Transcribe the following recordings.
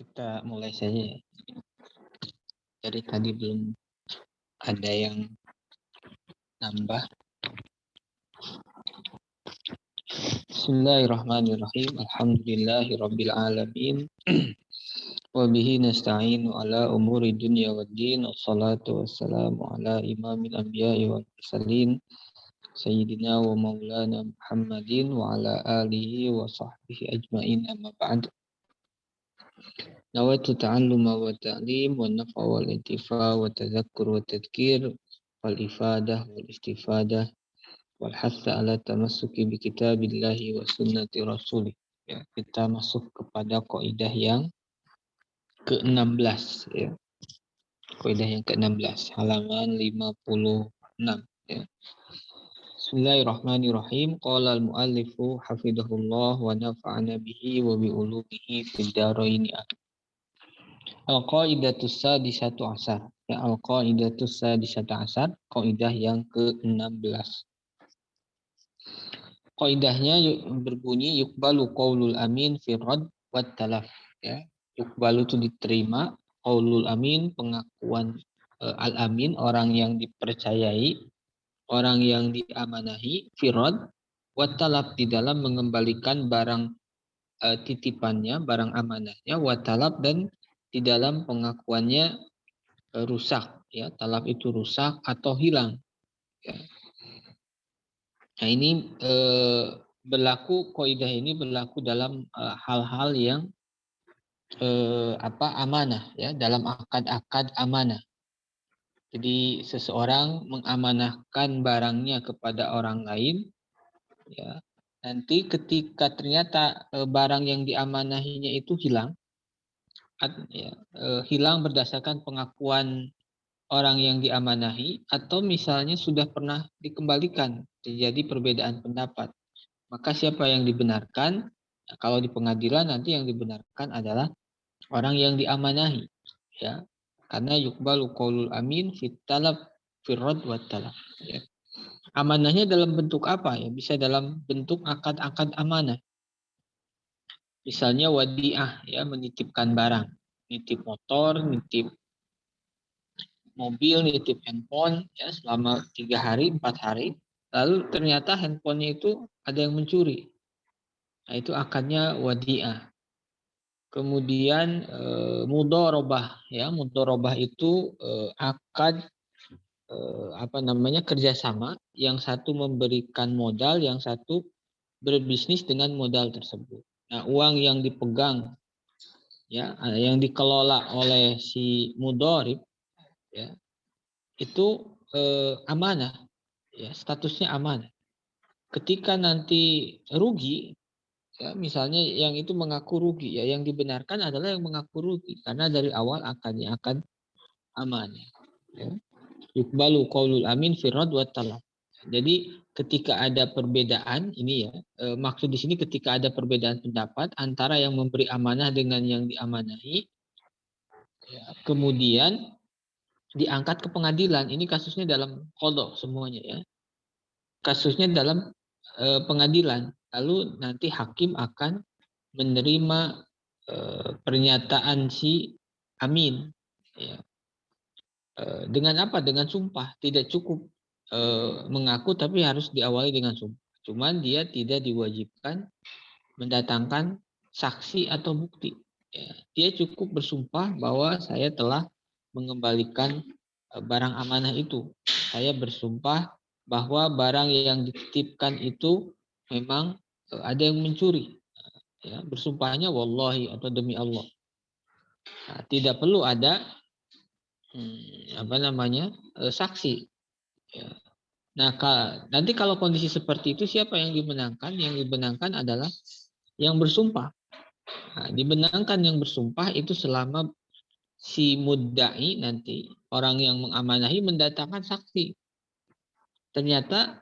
Kita mulai saja ya. Dari tadi belum ada yang nambah. Bismillahirrahmanirrahim. Alhamdulillahirabbil alamin. Wa bihi nasta'inu ala umuri dunya waddin. Wassalatu wassalamu ala imamil anbiya'i wal mursalin. Sayyidina wa maulana Muhammadin wa ala alihi wa sahbihi ajma'in, amma ba'd. Nawaitu ta'alluma wa ta'lim wa nafa wal intifa wa tadhakkur wa tadhkir wal ifadah wal istifadah wal hatha ala tamassuki bi kitabillahi wa sunnati rasulih. Ya, kita masuk kepada kaidah yang ke-16 ya. Kaidah yang ke-16 halaman 56 ya. Bismillahirrahmanirrahim. Qala al-muallifu hafidhahullah wa nafa'ana bihi wa bi ulumihi fid dharain. Al-qaidatus sadisatu asar. Ya, al-qaidatus sadisatu asar, kaidah yang ke-16. Kaidahnya berbunyi yuqbalu qaulul amin fi radd wa talaf. Ya, yuqbalu itu diterima, qaulul amin pengakuan al-amin orang yang dipercayai, orang yang diamanahi, fi radd wa talaf di dalam mengembalikan barang titipannya, barang amanahnya, wa talaf dan di dalam pengakuannya rusak, ya, talaf itu rusak atau hilang. Ya. Nah ini berlaku, kaidah ini berlaku dalam hal-hal yang amanah, ya, dalam akad-akad amanah. Jadi seseorang mengamanahkan barangnya kepada orang lain, ya. Nanti ketika ternyata barang yang diamanahinya itu hilang, ya, hilang berdasarkan pengakuan orang yang diamanahi atau misalnya sudah pernah dikembalikan, terjadi perbedaan pendapat. Maka siapa yang dibenarkan? Nah, kalau di pengadilan nanti yang dibenarkan adalah orang yang diamanahi, ya. Karena yuqbalu qaulul amin fit talab fir radd wa talab, ya. Amanahnya dalam bentuk apa? Ya, bisa dalam bentuk akad-akad amanah. Misalnya wadiah, ya, menitipkan barang, nitip motor, nitip mobil, nitip handphone, ya, selama 3 hari, 4 hari. Lalu ternyata handphonenya itu ada yang mencuri. Nah, itu akadnya wadiah. Kemudian mudharabah, ya, mudharabah itu akad kerjasama, yang satu memberikan modal, yang satu berbisnis dengan modal tersebut. Nah, uang yang dipegang, ya, yang dikelola oleh si mudharib, ya, itu amanah, ya, statusnya amanah. Ketika nanti rugi, ya, misalnya yang itu mengaku rugi, ya, yang dibenarkan adalah yang mengaku rugi karena dari awal akadnya akan amanah. Ya. Yuqbalu qaulul amin fi radd wa talab. Jadi ketika ada perbedaan ini, ya, maksud di sini ketika ada perbedaan pendapat antara yang memberi amanah dengan yang diamanahi, ya, kemudian diangkat ke pengadilan. Ini kasusnya dalam qadha semuanya, ya. Kasusnya dalam pengadilan. Lalu nanti hakim akan menerima pernyataan si amin, ya. Dengan apa? Dengan sumpah. Tidak cukup mengaku, tapi harus diawali dengan sumpah. Cuman dia tidak diwajibkan mendatangkan saksi atau bukti. Ya. Dia cukup bersumpah bahwa saya telah mengembalikan barang amanah itu. Saya bersumpah bahwa barang yang dititipkan itu memang ada yang mencuri. Ya, bersumpahnya wallahi atau demi Allah. Nah, tidak perlu ada saksi. Ya. Nah, nanti kalau kondisi seperti itu siapa yang dibenangkan? Yang dibenangkan adalah yang bersumpah. Nah, dibenangkan yang bersumpah itu selama si mudda'i nanti, orang yang mengamanahi, mendatangkan saksi. Ternyata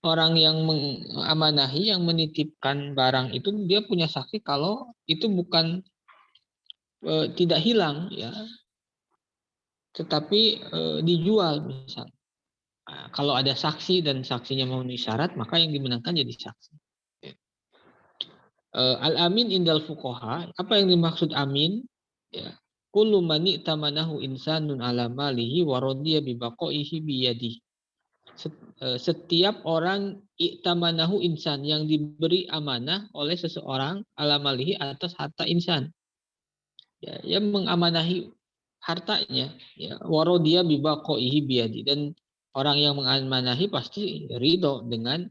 orang yang mengamanahi, yang menitipkan barang itu, dia punya saksi kalau itu bukan tidak hilang, ya, tetapi dijual misalnya. Nah, kalau ada saksi dan saksinya memenuhi syarat, maka yang dimenangkan jadi saksi. Al-amin indal fuqaha, apa yang dimaksud amin? Ya. Kullu man i'tamanahu insanun ala malihi wa radiya bi baqaihi bi yadihi. Setiap orang i'tamanahu insan yang diberi amanah oleh seseorang ala malihi atas harta insan. Ya, yang mengamanahi hartanya, ya, wa radiya bi baqaihi bi yadihi, dan orang yang mengamanahi pasti ridho dengan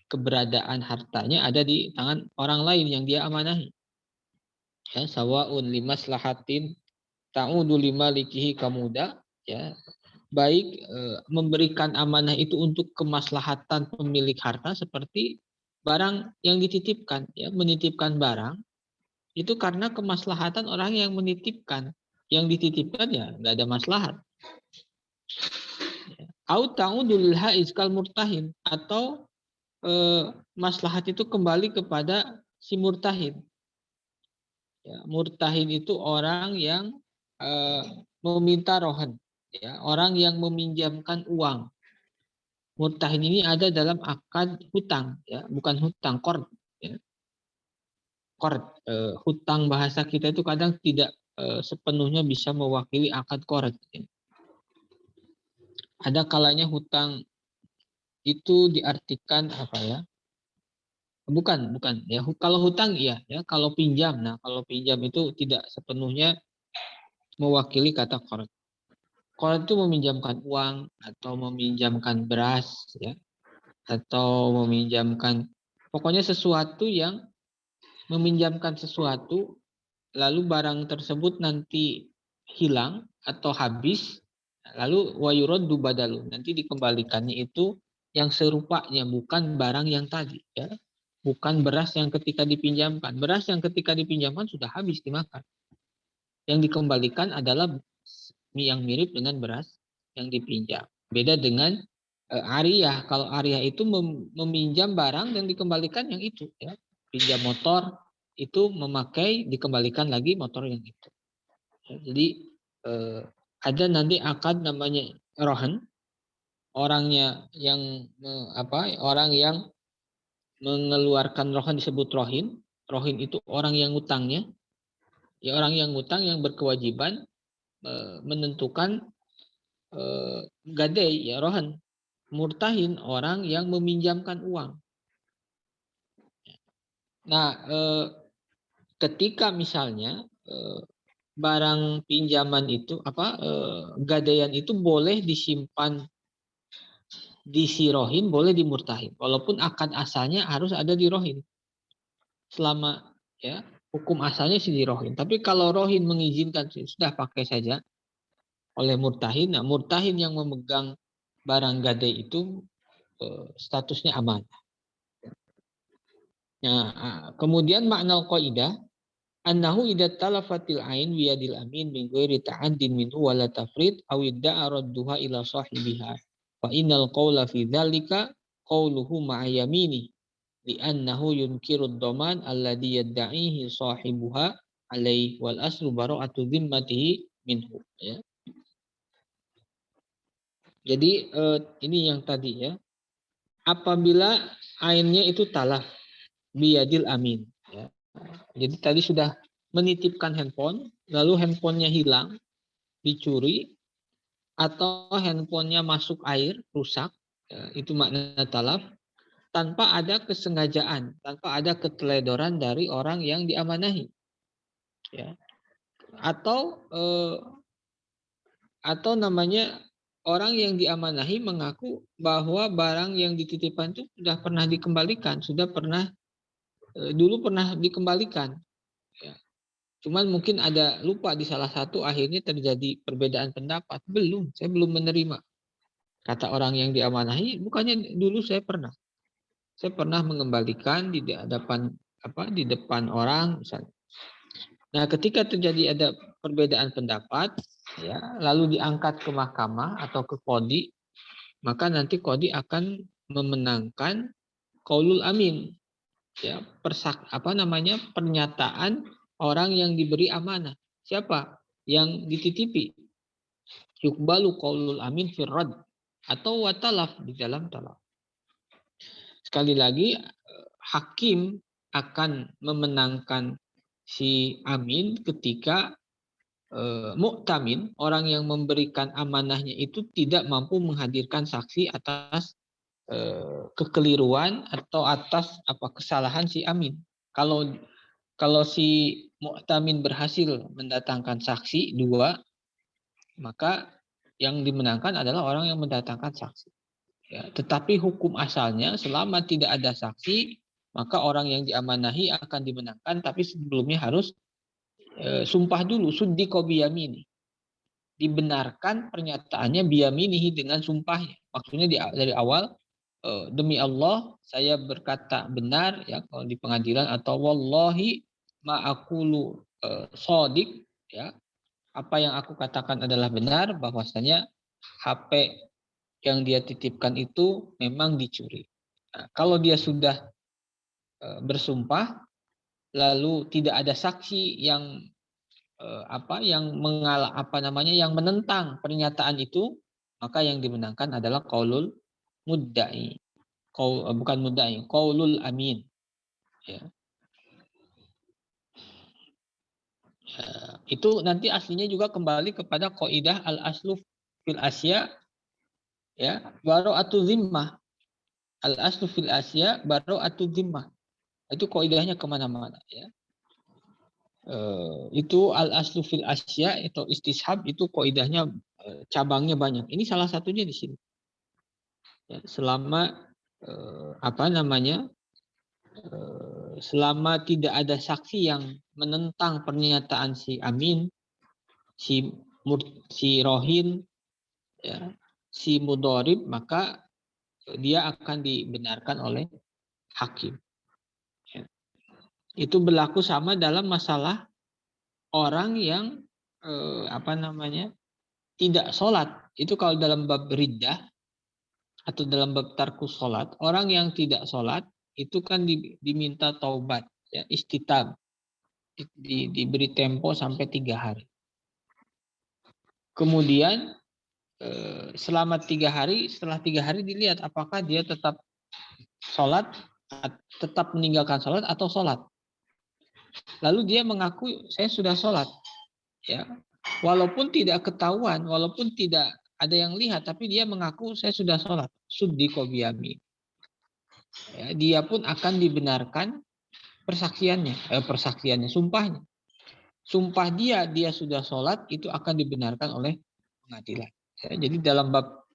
keberadaan hartanya ada di tangan orang lain yang dia amanahi. Ya, sawaun limaslahatin ta'udu limalikihi kamuda, ya, baik memberikan amanah itu untuk kemaslahatan pemilik harta seperti barang yang dititipkan, ya, menitipkan barang itu karena kemaslahatan orang yang menitipkan, yang dititipkan ya nggak ada maslahat. Au ta'udu lil haiz kal murtahin, atau maslahat itu kembali kepada si murtahin. Ya, murtahin itu orang yang meminta rohan, ya, orang yang meminjamkan uang. Murtahin ini ada dalam akad hutang, ya, bukan hutang qard, ya. Qard, hutang bahasa kita itu kadang tidak sepenuhnya bisa mewakili akad qard. Ya. Ada kalanya hutang itu diartikan apa ya? Bukan ya. Kalau hutang iya, ya. Kalau pinjam, nah kalau pinjam itu tidak sepenuhnya mewakili kata qard. Qard itu meminjamkan uang atau meminjamkan beras, ya, atau meminjamkan pokoknya sesuatu yang meminjamkan sesuatu lalu barang tersebut nanti hilang atau habis, lalu wayuraddu badalu, nanti dikembalikannya itu yang serupanya, bukan barang yang tadi, ya. Bukan beras yang ketika dipinjamkan. Beras yang ketika dipinjamkan sudah habis dimakan. Yang dikembalikan adalah mie yang mirip dengan beras yang dipinjam. Beda dengan ariyah. Kalau ariyah itu meminjam barang dan dikembalikan yang itu, ya. Pinjam motor itu memakai, dikembalikan lagi motor yang itu. Ya, jadi ada nanti akad namanya rohan, orangnya yang orang yang mengeluarkan rohan disebut rohin. Rohin itu orang yang ngutangnya, ya, orang yang ngutang yang berkewajiban menentukan gadai, ya, rohan. Murtahin orang yang meminjamkan uang. Nah, ketika misalnya barang pinjaman itu gadaian itu boleh disimpan di si rohin, boleh di murtahin. Walaupun akad asalnya harus ada di rohin. Selama, ya, hukum asalnya si di rohin. Tapi kalau rohin mengizinkan sudah pakai saja oleh murtahin. Nah, murtahin yang memegang barang gadai itu statusnya aman. Nah, kemudian makna qaidah annahu idza talafatil ain biyadil amin min ghairi ta'addin minhu wala tafrid aw idda'a radduha ila sahibiha fa innal qawla fi dzalika qawluhu ma'a yamini li'annahu yunkiru ad-dhaman alladhi yadda'ihi sahibuha alaihi wal aslu bara'atu dhimmatihi minhu, ya. Jadi ini yang tadi, ya. Apabila ainnya itu talaf biyadil amin, ya. Jadi tadi sudah menitipkan handphone, lalu handphonenya hilang, dicuri, atau handphonenya masuk air, rusak, ya, itu makna talaf, tanpa ada kesengajaan, tanpa ada keteledoran dari orang yang diamanahi, ya. Atau namanya orang yang diamanahi mengaku bahwa barang yang dititipkan itu sudah pernah dikembalikan, sudah pernah dulu pernah dikembalikan, ya. Cuman mungkin ada lupa di salah satu, akhirnya terjadi perbedaan pendapat. Saya belum menerima. Kata orang yang diamanahi, bukannya dulu saya pernah mengembalikan di depan orang misalnya. Nah, ketika terjadi ada perbedaan pendapat, ya, lalu diangkat ke mahkamah atau ke qadhi, maka nanti qadhi akan memenangkan qaulul amin, ya, pernyataan orang yang diberi amanah. Siapa? Yang dititipi. Yukbalu qaulul amin firrad atau watalaf, di dalam talaf. Sekali lagi, hakim akan memenangkan si amin ketika mu'tamin, orang yang memberikan amanahnya itu tidak mampu menghadirkan saksi atas kekeliruan atau atas kesalahan si amin. Kalau si mu'tamin berhasil mendatangkan saksi 2, maka yang dimenangkan adalah orang yang mendatangkan saksi. Ya, tetapi hukum asalnya selama tidak ada saksi, maka orang yang diamanahi akan dimenangkan, tapi sebelumnya harus sumpah dulu, suddiqo biyamini. Dibenarkan pernyataannya biyaminihi dengan sumpahnya. Maksudnya dari awal, demi Allah saya berkata benar, ya kalau di pengadilan, atau wallahi ma'akulu sodik, ya apa yang aku katakan adalah benar, bahwasanya HP yang dia titipkan itu memang dicuri. Nah, kalau dia sudah bersumpah lalu tidak ada saksi yang yang menentang pernyataan itu, maka yang dimenangkan adalah qaulul mudda'i. Bukan mudda'i, qaulul amin. Ya. Itu nanti aslinya juga kembali kepada kaidah al-aslu fil asya, ya, bara'atu zimmah. Al-aslu fil asya bara'atu zimmah. Itu kaidahnya kemana-mana, ya. Itu al-aslu fil asya atau istishab, itu kaidahnya cabangnya banyak. Ini salah satunya di sini. Ya, selama selama tidak ada saksi yang menentang pernyataan si amin, si rohin, ya, si mudorib, maka dia akan dibenarkan oleh hakim. Ya. Itu berlaku sama dalam masalah orang yang tidak sholat. Itu kalau dalam bab riddah atau dalam bab tarkus sholat, orang yang tidak sholat itu kan diminta taubat, ya, istitab, diberi tempo sampai 3 hari. Kemudian selama 3 hari, setelah 3 hari dilihat apakah dia tetap sholat, tetap meninggalkan sholat atau sholat. Lalu dia mengaku saya sudah sholat, ya, walaupun tidak ketahuan, walaupun tidak ada yang lihat, tapi dia mengaku saya sudah sholat. Suddiqo biyami. Ya, dia pun akan dibenarkan persaksiannya, sumpahnya. Sumpah dia sudah sholat itu akan dibenarkan oleh pengadilan. Ya, jadi dalam bab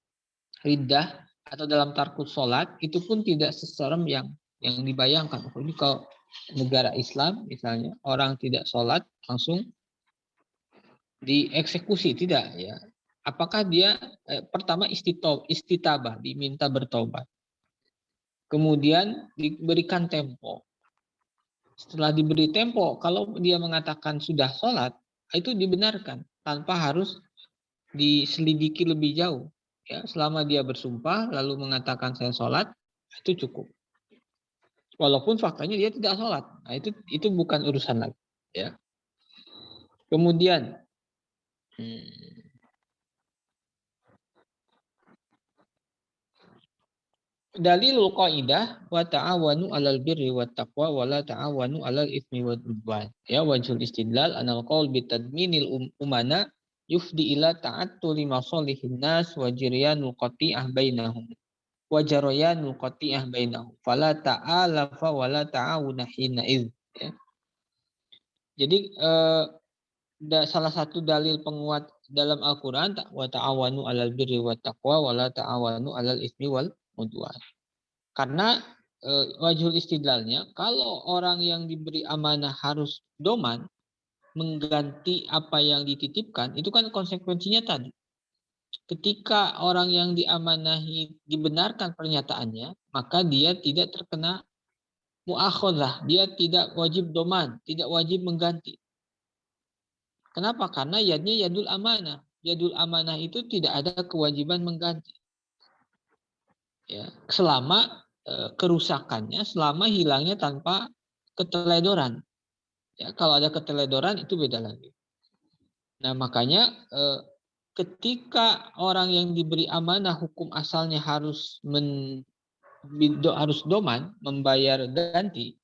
riddah atau dalam tarkus sholat itu pun tidak seserem yang dibayangkan. Ini kalau negara Islam misalnya orang tidak sholat langsung dieksekusi, tidak, ya. Apakah dia pertama istitabah, diminta bertobat. Kemudian diberikan tempo. Setelah diberi tempo, kalau dia mengatakan sudah sholat, itu dibenarkan tanpa harus diselidiki lebih jauh. Ya, selama dia bersumpah lalu mengatakan saya sholat, itu cukup. Walaupun faktanya dia tidak sholat, nah itu bukan urusan lagi. Ya. Kemudian dalilul qaidah wa ta'awanu 'alal birri wat taqwa wa la ta'awanu 'alal itsmi wal 'udwan. Ya, wajhul istidlal anal qaul bitadminil umana yufdi ila ta'attuli masalihin nas wa jiryanul qati'ah bainahum. Wa jarayanul qati'ah bainahum. Fala ta'alafa wa la ta'awuna hina idz. Ya. Jadi salah satu dalil penguat dalam Al-Qur'an wa ta'awanu 'alal birri wat taqwa wa la ta'awanu 'alal itsmi wal 'udwan. Karena wajhul istidlalnya, kalau orang yang diberi amanah harus doman, mengganti apa yang dititipkan, itu kan konsekuensinya tadi. Ketika orang yang diamanahi dibenarkan pernyataannya, maka dia tidak terkena mu'akhodah, dia tidak wajib doman, tidak wajib mengganti. Kenapa? Karena yadnya yadul amanah. Yadul amanah itu tidak ada kewajiban mengganti. Ya, selama kerusakannya, selama hilangnya tanpa keteledoran. Ya, kalau ada keteledoran itu beda lagi. Nah, makanya ketika orang yang diberi amanah hukum asalnya harus doman, membayar ganti,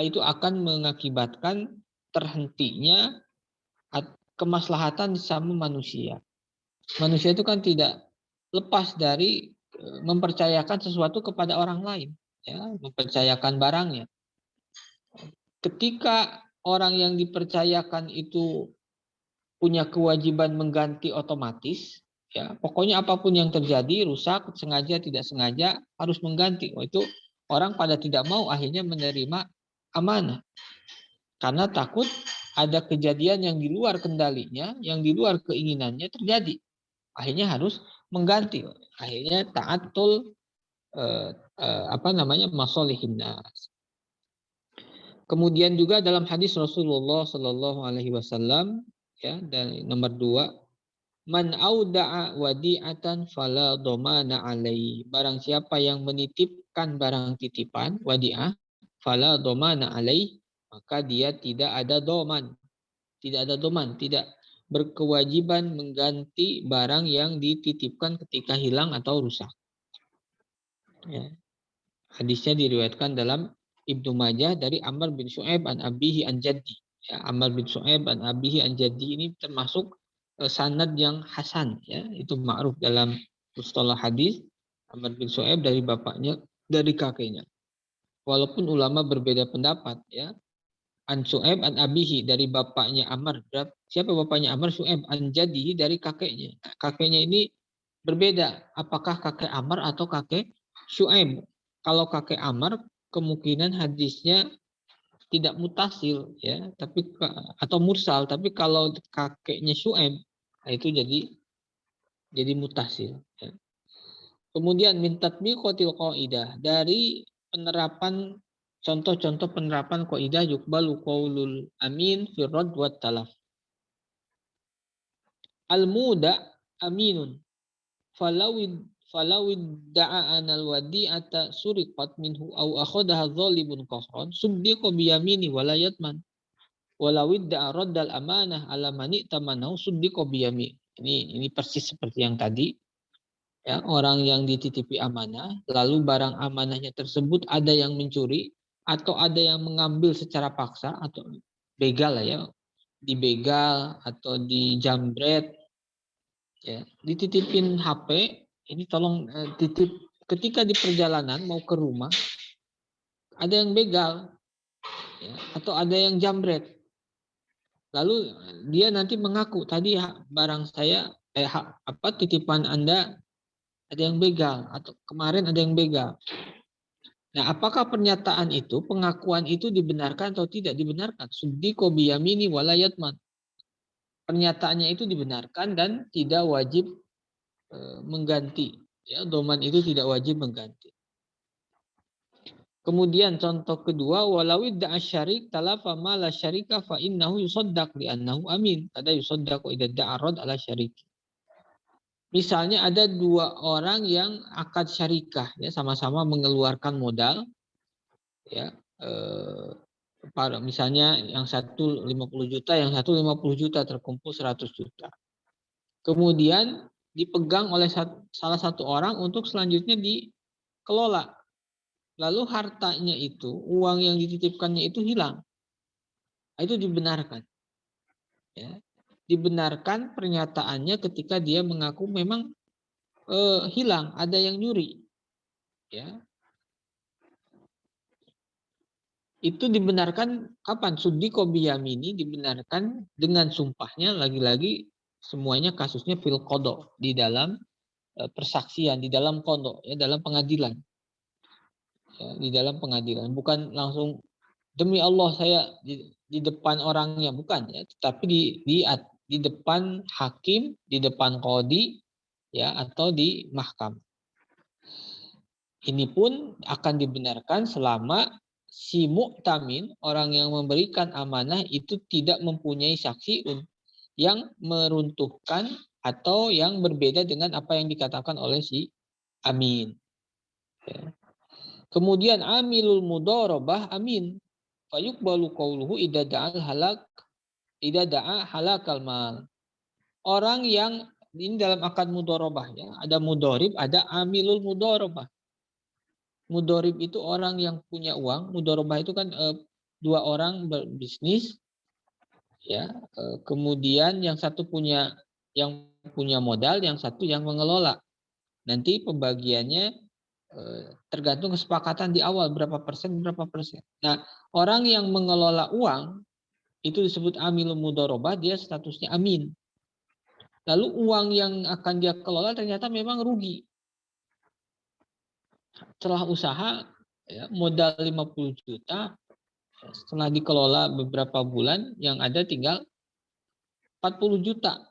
itu akan mengakibatkan terhentinya kemaslahatan sama manusia. Manusia itu kan tidak lepas dari mempercayakan sesuatu kepada orang lain, ya, mempercayakan barangnya. Ketika orang yang dipercayakan itu punya kewajiban mengganti otomatis, ya, pokoknya apapun yang terjadi, rusak, sengaja tidak sengaja harus mengganti. Itu orang pada tidak mau akhirnya menerima amanah. Karena takut ada kejadian yang di luar kendalinya, yang di luar keinginannya terjadi. Akhirnya harus mengganti. Akhirnya ta'atul masolihin nas. Kemudian juga dalam hadis Rasulullah Shallallahu Alaihi Wasallam, ya, dan nomor 2, man auda'a wadi'atan fala domana alaihi. Barang siapa yang menitipkan barang titipan wadi'ah, fala domana alaihi, maka dia tidak ada doman, tidak berkewajiban mengganti barang yang dititipkan ketika hilang atau rusak. Ya. Hadisnya diriwayatkan dalam Ibnu Majah dari Amr bin Syu'aib an abihi an jaddi. Ya, Amr bin Syu'aib an abihi an jaddi ini termasuk sanad yang hasan, ya, itu ma'ruf dalam mustalah hadis. Amr bin Syu'aib dari bapaknya, dari kakeknya. Walaupun ulama berbeda pendapat, ya. An Syu'aib an abihi dari bapaknya Amr. Siapa bapaknya Amr? Syu'aib an jaddihi dari kakeknya. Kakeknya ini berbeda, apakah kakek Amr atau kakek Syu'aib. Kalau kakek Amr kemungkinan hadisnya tidak mutasil, ya, tapi atau mursal, tapi kalau kakeknya Syu'aib itu jadi mutasil, ya. Kemudian min tatbiqatil qaidah, dari penerapan contoh-contoh penerapan qaidah yuqbalu qaulul amin fi radd wa talaf. Al muda aminun falawid da'a anal wadi'ata suriqat minhu au akhadaha dhalibun qahran subdiqa biyamini wala yatman walawid da'a raddal amanah ala mani tamanahu subdiqa biyami. Ini persis seperti yang tadi, ya, orang yang dititipi amanah lalu barang amanahnya tersebut ada yang mencuri atau ada yang mengambil secara paksa atau begal, ya, dibegal atau dijambret, ya, dititipin HP. Ini tolong titip, ketika di perjalanan mau ke rumah ada yang begal, ya, atau ada yang jambret, lalu dia nanti mengaku tadi barang saya titipan Anda ada yang begal atau kemarin ada yang begal. Nah, apakah pernyataan itu, pengakuan itu dibenarkan atau tidak dibenarkan? Subdiqo biyamini walayatman. Pernyataannya itu dibenarkan dan tidak wajib mengganti, ya, doman itu tidak wajib mengganti. Kemudian contoh kedua, walawid da'a syarik talafa ma la syarika fa innahu yusaddaq li annahu amin. Kada yusaddaqu idza da'a rad ala syarik. Misalnya ada dua orang yang akad syarikah, ya, sama-sama mengeluarkan modal, ya, misalnya yang satu 50 juta, yang satu 50 juta, terkumpul 100 juta. Kemudian dipegang oleh salah satu orang untuk selanjutnya dikelola. Lalu hartanya itu, uang yang dititipkannya itu hilang. Itu dibenarkan. Ya. Dibenarkan pernyataannya ketika dia mengaku memang hilang, ada yang nyuri. Ya. Itu dibenarkan kapan? Suddiqo biyamini, dibenarkan dengan sumpahnya, lagi-lagi semuanya kasusnya fil qada, di dalam persaksian, di dalam qada, ya, dalam pengadilan. Ya, di dalam pengadilan, bukan langsung demi Allah saya di depan orangnya, bukan, ya, tetapi di depan hakim, di depan qadi, ya, atau di mahkamah. Ini pun akan dibenarkan selama si mu'tamin, orang yang memberikan amanah, itu tidak mempunyai saksi yang meruntuhkan atau yang berbeda dengan apa yang dikatakan oleh si amin. Ya. Kemudian amilul mudharabah amin. Fayuqbalu qauluhu idza da'a halakal mal. Orang yang ini dalam akad mudharabah, ya, ada mudharib, ada amilul mudharabah. Mudharib itu orang yang punya uang, mudharabah itu kan dua orang berbisnis, ya, kemudian yang satu punya modal, yang satu yang mengelola. Nanti pembagiannya tergantung kesepakatan di awal berapa persen. Nah, orang yang mengelola uang itu disebut amilum mudharabah, dia statusnya amin. Lalu uang yang akan dia kelola ternyata memang rugi. Setelah usaha, ya, modal 50 juta, setelah dikelola beberapa bulan, yang ada tinggal 40 juta.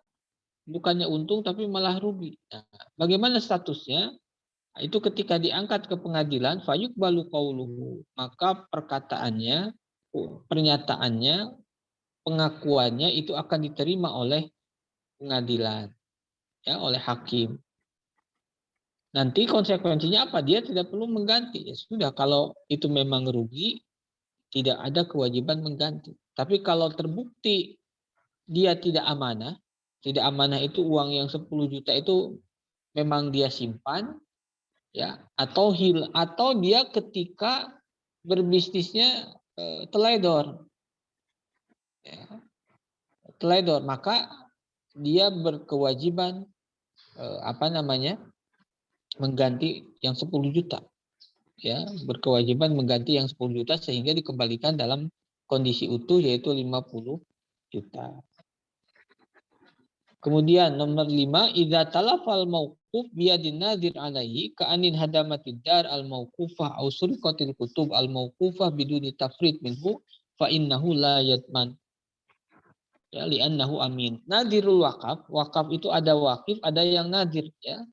Bukannya untung tapi malah rugi. Nah, bagaimana statusnya? Itu ketika diangkat ke pengadilan, fayuk balu qauluhu, maka perkataannya, pernyataannya, pengakuannya itu akan diterima oleh pengadilan, ya, oleh hakim. Nanti konsekuensinya apa? Dia tidak perlu mengganti. Ya sudah, kalau itu memang rugi, tidak ada kewajiban mengganti. Tapi kalau terbukti dia tidak amanah itu uang yang 10 juta itu memang dia simpan, ya, atau dia ketika berbisnisnya teledor, ya, maka dia berkewajiban mengganti yang 10 juta, ya, berkewajiban mengganti yang 10 juta sehingga dikembalikan dalam kondisi utuh, yaitu 50 juta. Kemudian nomor 5, idza talafal mauquf biyadin nadir alaihi ka'anin hadamatid dar al mauqufah aw surqatil kutub al mauqufah biduni tafrid minhu fa innahu la yadman, ya, li'annahu amin. Nadirul wakaf itu ada wakif, ada yang nadir, ya.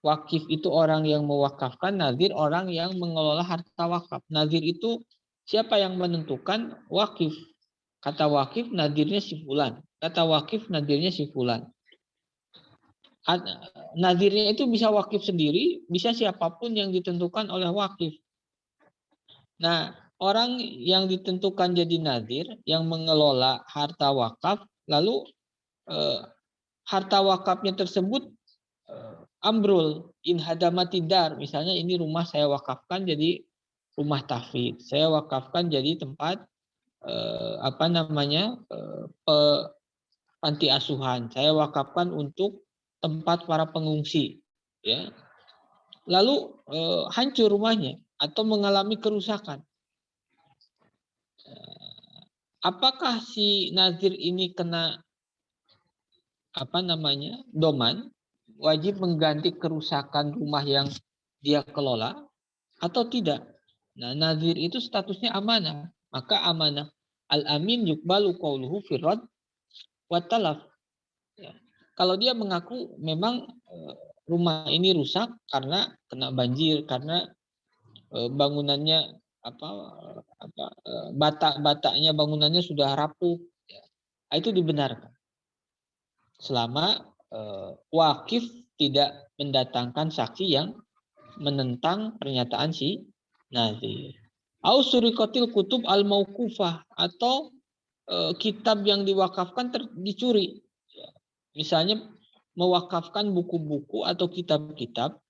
Wakif itu orang yang mewakafkan, nadir orang yang mengelola harta wakaf. Nadir itu siapa yang menentukan? Wakif. Kata wakif nadirnya si fulan. Kata wakif nadirnya si fulan. Nadirnya itu bisa wakif sendiri, bisa siapapun yang ditentukan oleh wakif. Nah, orang yang ditentukan jadi nadir, yang mengelola harta wakaf, lalu harta wakafnya tersebut ambrul, in hadamatidar, misalnya ini rumah saya wakafkan jadi rumah tahfidz, saya wakafkan jadi tempat panti asuhan, saya wakafkan untuk tempat para pengungsi, ya. Lalu hancur rumahnya atau mengalami kerusakan. Apakah si nazir ini kena doman, wajib mengganti kerusakan rumah yang dia kelola atau tidak? Nah, nazir itu statusnya amanah. Maka amanah al-amin yukbalu qauluhu firrad wa talaf. Ya. Kalau dia mengaku memang rumah ini rusak karena kena banjir, karena bangunannya bata-batanya bangunannya sudah rapuh, ya, itu dibenarkan selama wakif tidak mendatangkan saksi yang menentang pernyataan si nazir. Au surikotil kutub al mauqufah, atau kitab yang diwakafkan dicuri. Misalnya mewakafkan buku-buku atau kitab-kitab,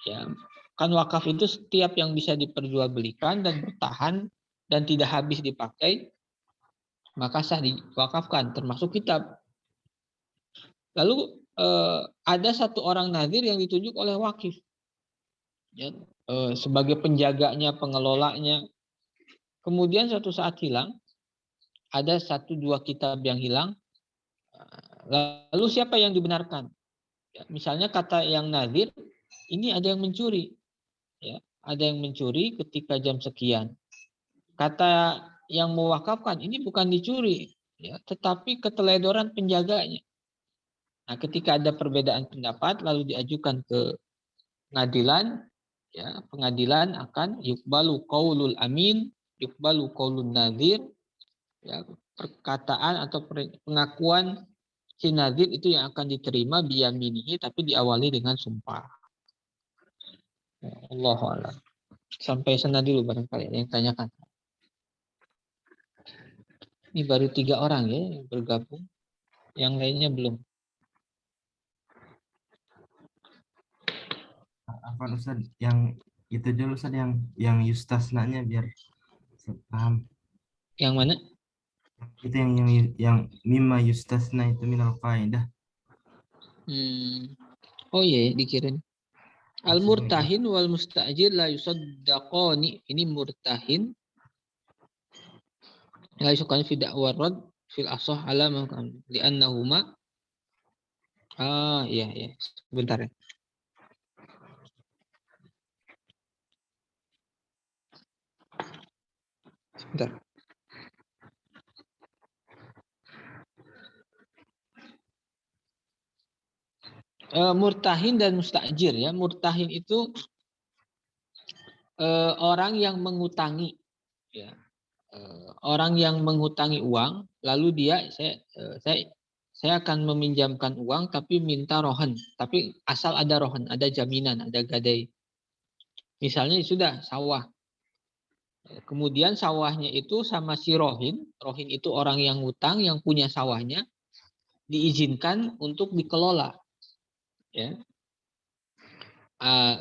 ya, kan wakaf itu setiap yang bisa diperjualbelikan dan bertahan dan tidak habis dipakai maka sah diwakafkan, termasuk kitab. Lalu ada satu orang nazir yang ditunjuk oleh wakif, ya, sebagai penjaganya, pengelolanya. Kemudian suatu saat hilang, ada 1-2 kitab yang hilang. Lalu siapa yang dibenarkan? Ya, misalnya kata yang nazir, ini ada yang mencuri, ya, ada yang mencuri ketika jam sekian. Kata yang mewakafkan, ini bukan dicuri, ya, tetapi keteledoran penjaganya. Nah, ketika ada perbedaan pendapat lalu diajukan ke pengadilan, ya, pengadilan akan yukbalu qaulul amin, yukbalu qaulun nazir, ya, perkataan atau pengakuan si nazir itu yang akan diterima biyaminihi, tapi diawali dengan sumpah. Ya, Allahu a'lam. Sampai sana dulu barangkali yang tanyakan. Ini baru 3 orang ya yang bergabung, yang lainnya belum. Apa Ustaz yang itu dulu Ustaz, yang yustasnanya biar paham. Yang mana? Itu yang mimma yustasna itu minal qaidah. Oh iya, dikirim. Maksudnya Al-murtahin wal musta'jir la yusaddaqani. Ini murtahin la yusaddaqani fi da'war rad fil asah ala man li'annahuma. Iya iya. Sebentar ya. Sebentar. Murtahin dan mustajir ya. Murtahin itu orang yang mengutangi ya. Orang yang mengutangi uang lalu dia saya akan meminjamkan uang tapi minta rohan, tapi asal ada rohan, ada jaminan, ada gadai. Misalnya sudah sawah. Kemudian sawahnya itu sama si rohin. Rohin itu orang yang ngutang yang punya sawahnya diizinkan untuk dikelola ya.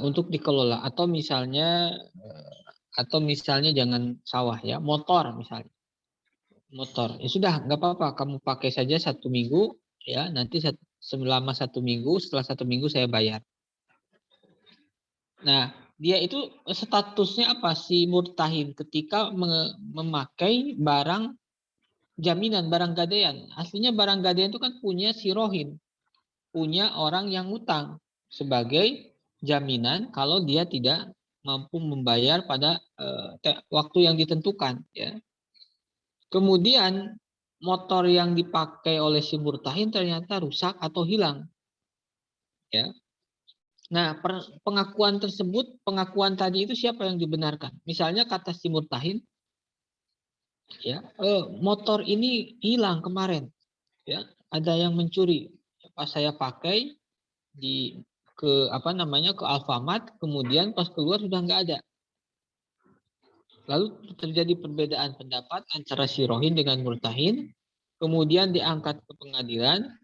Untuk dikelola atau misalnya jangan sawah ya, motor misalnya. Motor. Ya sudah, nggak apa-apa. Kamu pakai saja 1 minggu, ya. Nanti selama 1 minggu, setelah 1 minggu saya bayar. Nah, dia itu statusnya apa? Si murtahin ketika memakai barang jaminan, barang gadaian. Aslinya barang gadaian itu kan punya si rohin, punya orang yang ngutang sebagai jaminan kalau dia tidak mampu membayar pada waktu yang ditentukan, ya. Kemudian motor yang dipakai oleh si murtahin ternyata rusak atau hilang. Ya. Nah, pengakuan tadi itu siapa yang dibenarkan? Misalnya kata si murtahin, ya, motor ini hilang kemarin, ya, ada yang mencuri. Pas saya pakai ke Alfamart, kemudian pas keluar sudah nggak ada. Lalu terjadi perbedaan pendapat antara si rohin dengan murtahin, kemudian diangkat ke pengadilan.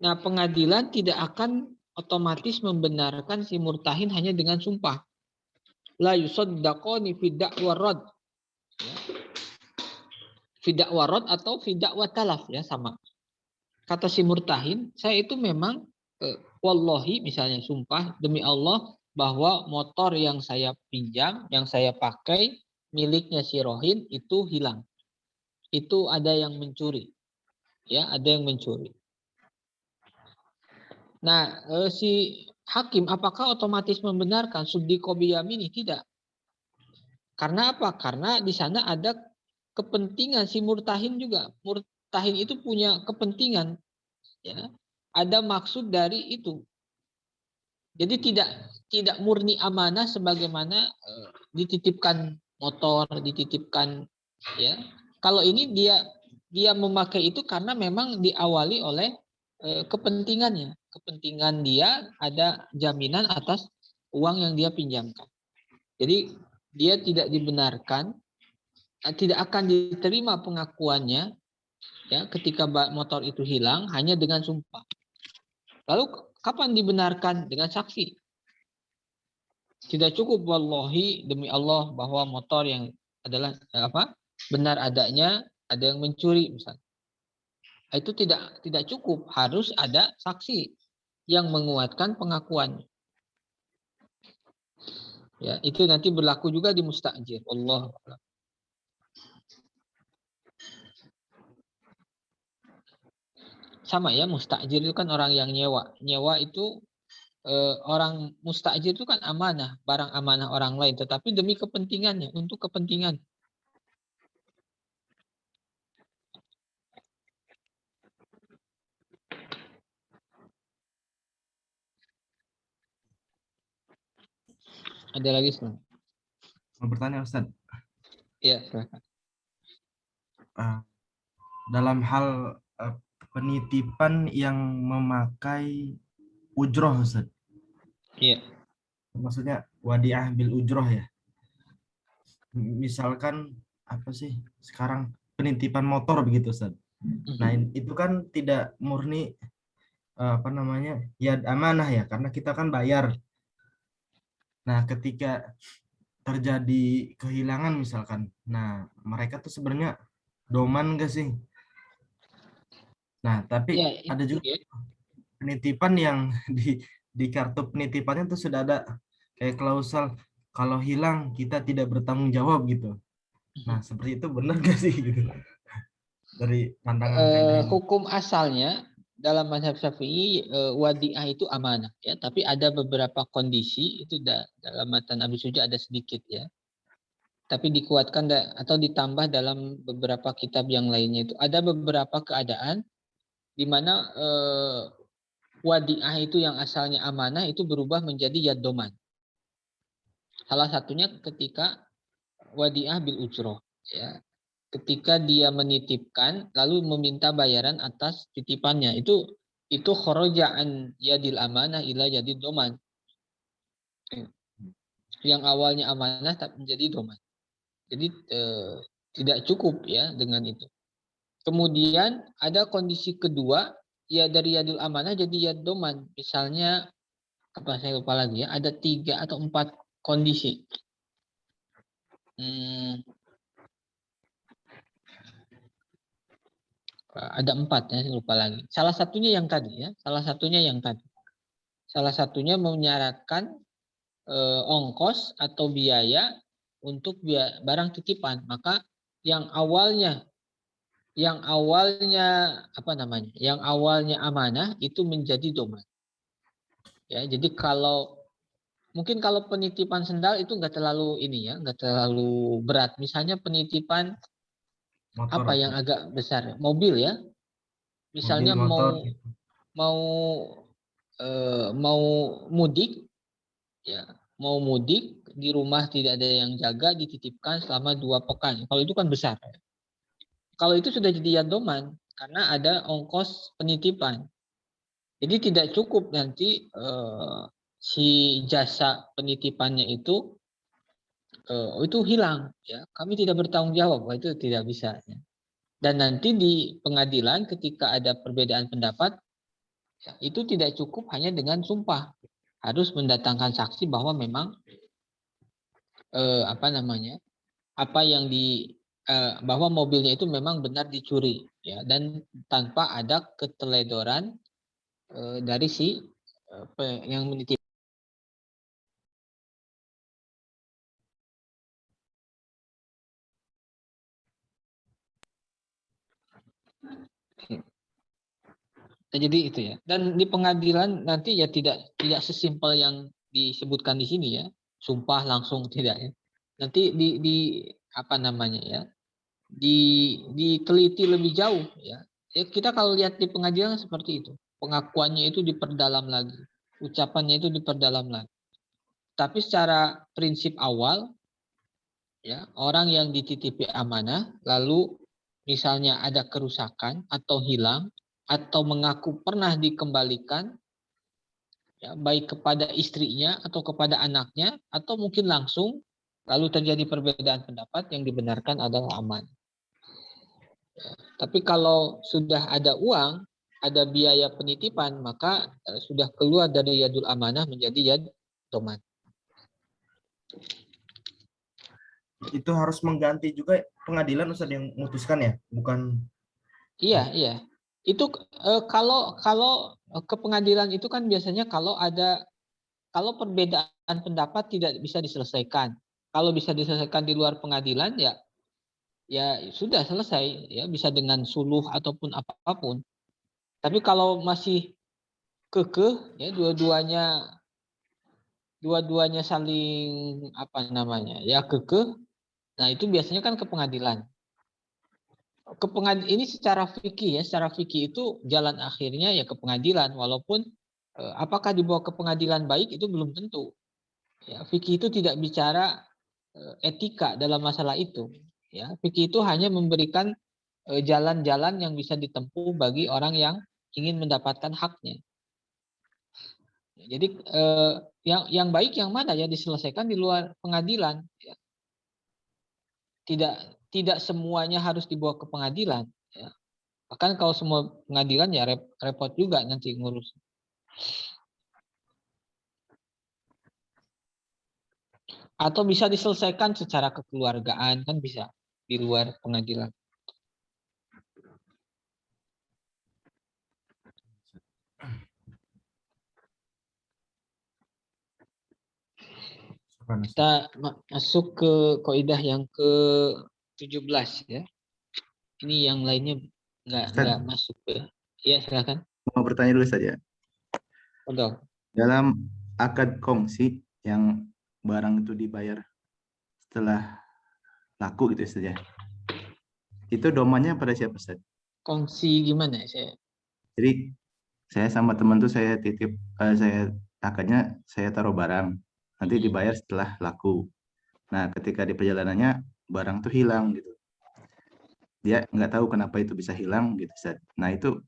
Nah, pengadilan tidak akan otomatis membenarkan si murtahin hanya dengan sumpah. La yusaddaqani fi da'war rad. Fi da'war rad atau fi da'wat talaf, ya, sama. Kata si murtahin, saya itu memang wallahi misalnya sumpah demi Allah bahwa motor yang saya pinjam, yang saya pakai miliknya si rohin itu hilang. Itu ada yang mencuri. Ya, ada yang mencuri. Nah, si hakim apakah otomatis membenarkan subdiko biyamini? Tidak. Karena apa? Karena di sana ada kepentingan si murtahin juga. Murtahin itu punya kepentingan, ya. Ada maksud dari itu. Jadi tidak murni amanah sebagaimana dititipkan motor, dititipkan, ya. Kalau ini dia memakai itu karena memang diawali oleh kepentingannya. Kepentingan dia ada jaminan atas uang yang dia pinjamkan. Jadi dia tidak dibenarkan, tidak akan diterima pengakuannya, ya, ketika motor itu hilang hanya dengan sumpah. Lalu kapan dibenarkan? Dengan saksi. Tidak cukup wallahi demi Allah bahwa motor yang adalah benar adanya ada yang mencuri misalnya. Itu tidak cukup, harus ada saksi yang menguatkan pengakuan. Ya, itu nanti berlaku juga di mustajir. Allah. Sama ya, mustajir itu kan orang yang nyewa. Nyewa itu orang mustajir itu kan amanah, barang amanah orang lain, tetapi demi kepentingannya, untuk kepentingan. Ada lagi, Ustaz? mau bertanya Ustaz. Ya, silakan. Dalam hal penitipan yang memakai ujroh Ustaz. Iya. Maksudnya wadiah bil ujroh ya. Misalkan apa sih sekarang penitipan motor begitu Ustaz. Nah, itu kan tidak murni ya amanah ya, karena kita kan bayar. Nah, ketika terjadi kehilangan misalkan, nah mereka tuh sebenarnya doman gak sih? Nah, tapi Ya, ada itu juga ya. penitipan yang di kartu penitipannya tuh sudah ada kayak klausal kalau hilang kita tidak bertanggung jawab gitu. Nah, seperti itu benar gak sih gitu? Dari pandangan kaidah ini. Hukum asalnya dalam mazhab Syafi'i wadiah itu amanah ya, tapi ada beberapa kondisi itu dalam matan Abi Suja ada sedikit ya. Tapi dikuatkan atau ditambah dalam beberapa kitab yang lainnya itu ada beberapa keadaan di mana wadiah itu yang asalnya amanah itu berubah menjadi yadoman. Salah satunya ketika wadiah bil ujroh ya. Ketika dia menitipkan lalu meminta bayaran atas titipannya itu khorojaan yadil amanah ila yadil doman. Yang awalnya amanah tapi menjadi doman. Jadi tidak cukup ya dengan itu. Kemudian ada kondisi kedua ya dari yadil amanah jadi yad doman. Misalnya apa saya lupa lagi ya, ada 3 atau 4 kondisi. Ada 4 ya, saya lupa lagi. Salah satunya yang tadi ya, salah satunya yang tadi. Salah satunya menyaratkan ongkos atau biaya untuk barang titipan. Maka yang awalnya apa namanya? Yang awalnya amanah itu menjadi doman. Ya, jadi mungkin kalau penitipan sendal itu nggak terlalu ini ya, nggak terlalu berat. Misalnya penitipan Motor apa apa? yang agak besar, mobil ya. Mobil, Misalnya motor. mau mau mudik ya, mau mudik di rumah tidak ada yang jaga dititipkan selama 2 pekan. Kalau itu kan besar. Kalau itu sudah jadi yadoman karena ada ongkos penitipan. Jadi tidak cukup nanti si jasa penitipannya itu hilang ya. Kami tidak bertanggung jawab. Wah, itu tidak bisa ya. Dan nanti di pengadilan ketika ada perbedaan pendapat ya, itu tidak cukup hanya dengan sumpah. Harus mendatangkan saksi bahwa memang apa namanya? Apa yang bahwa mobilnya itu memang benar dicuri ya dan tanpa ada keteledoran dari si yang menitip. Jadi itu ya. Dan di pengadilan nanti ya tidak sesimpel yang disebutkan di sini ya. Sumpah langsung tidak ya. Nanti di apa namanya ya? Diteliti lebih jauh ya. Ya kita kalau lihat di pengadilan seperti itu. Pengakuannya itu diperdalam lagi. Ucapannya itu diperdalam lagi. Tapi secara prinsip awal ya, orang yang dititipi amanah lalu misalnya ada kerusakan atau hilang atau mengaku pernah dikembalikan ya, baik kepada istrinya atau kepada anaknya atau mungkin langsung lalu terjadi perbedaan pendapat yang dibenarkan adalah aman. Tapi kalau sudah ada uang, ada biaya penitipan, maka sudah keluar dari yadul amanah menjadi yad doman. Itu harus mengganti juga pengadilan Ustaz yang memutuskan ya, bukan. Iya, iya. Itu kalau ke pengadilan itu kan biasanya kalau perbedaan pendapat tidak bisa diselesaikan. Kalau bisa diselesaikan di luar pengadilan ya sudah selesai ya bisa dengan suluh ataupun apapun. Tapi kalau masih kekeh ya dua-duanya saling apa namanya ya kekeh, nah itu biasanya kan ke pengadilan. Ini secara fikih ya, secara fikih itu jalan akhirnya ya ke pengadilan walaupun apakah dibawa ke pengadilan baik itu belum tentu. Ya, fikih itu tidak bicara etika dalam masalah itu. Ya, fikih itu hanya memberikan jalan-jalan yang bisa ditempuh bagi orang yang ingin mendapatkan haknya. Jadi yang baik yang mana ya diselesaikan di luar pengadilan. Ya. Tidak tidak semuanya harus dibawa ke pengadilan. Ya. Bahkan kalau semua pengadilan ya repot juga nanti ngurus. Atau bisa diselesaikan secara kekeluargaan kan bisa di luar pengadilan. Kita masuk ke kaidah yang ke-17 ya. Ini yang lainnya nggak masuk ya. Ya, silakan. Mau bertanya dulu saja. Betul. Dalam akad kongsi yang barang itu dibayar setelah laku gitu saja. Itu domainnya pada siapa, Ustaz? Kongsi gimana saya? Jadi saya sama teman tuh saya titip, saya akadnya saya taruh barang, nanti dibayar setelah laku. Nah, ketika di perjalanannya barang tuh hilang gitu. Dia nggak tahu kenapa itu bisa hilang gitu, Ustaz. Nah, itu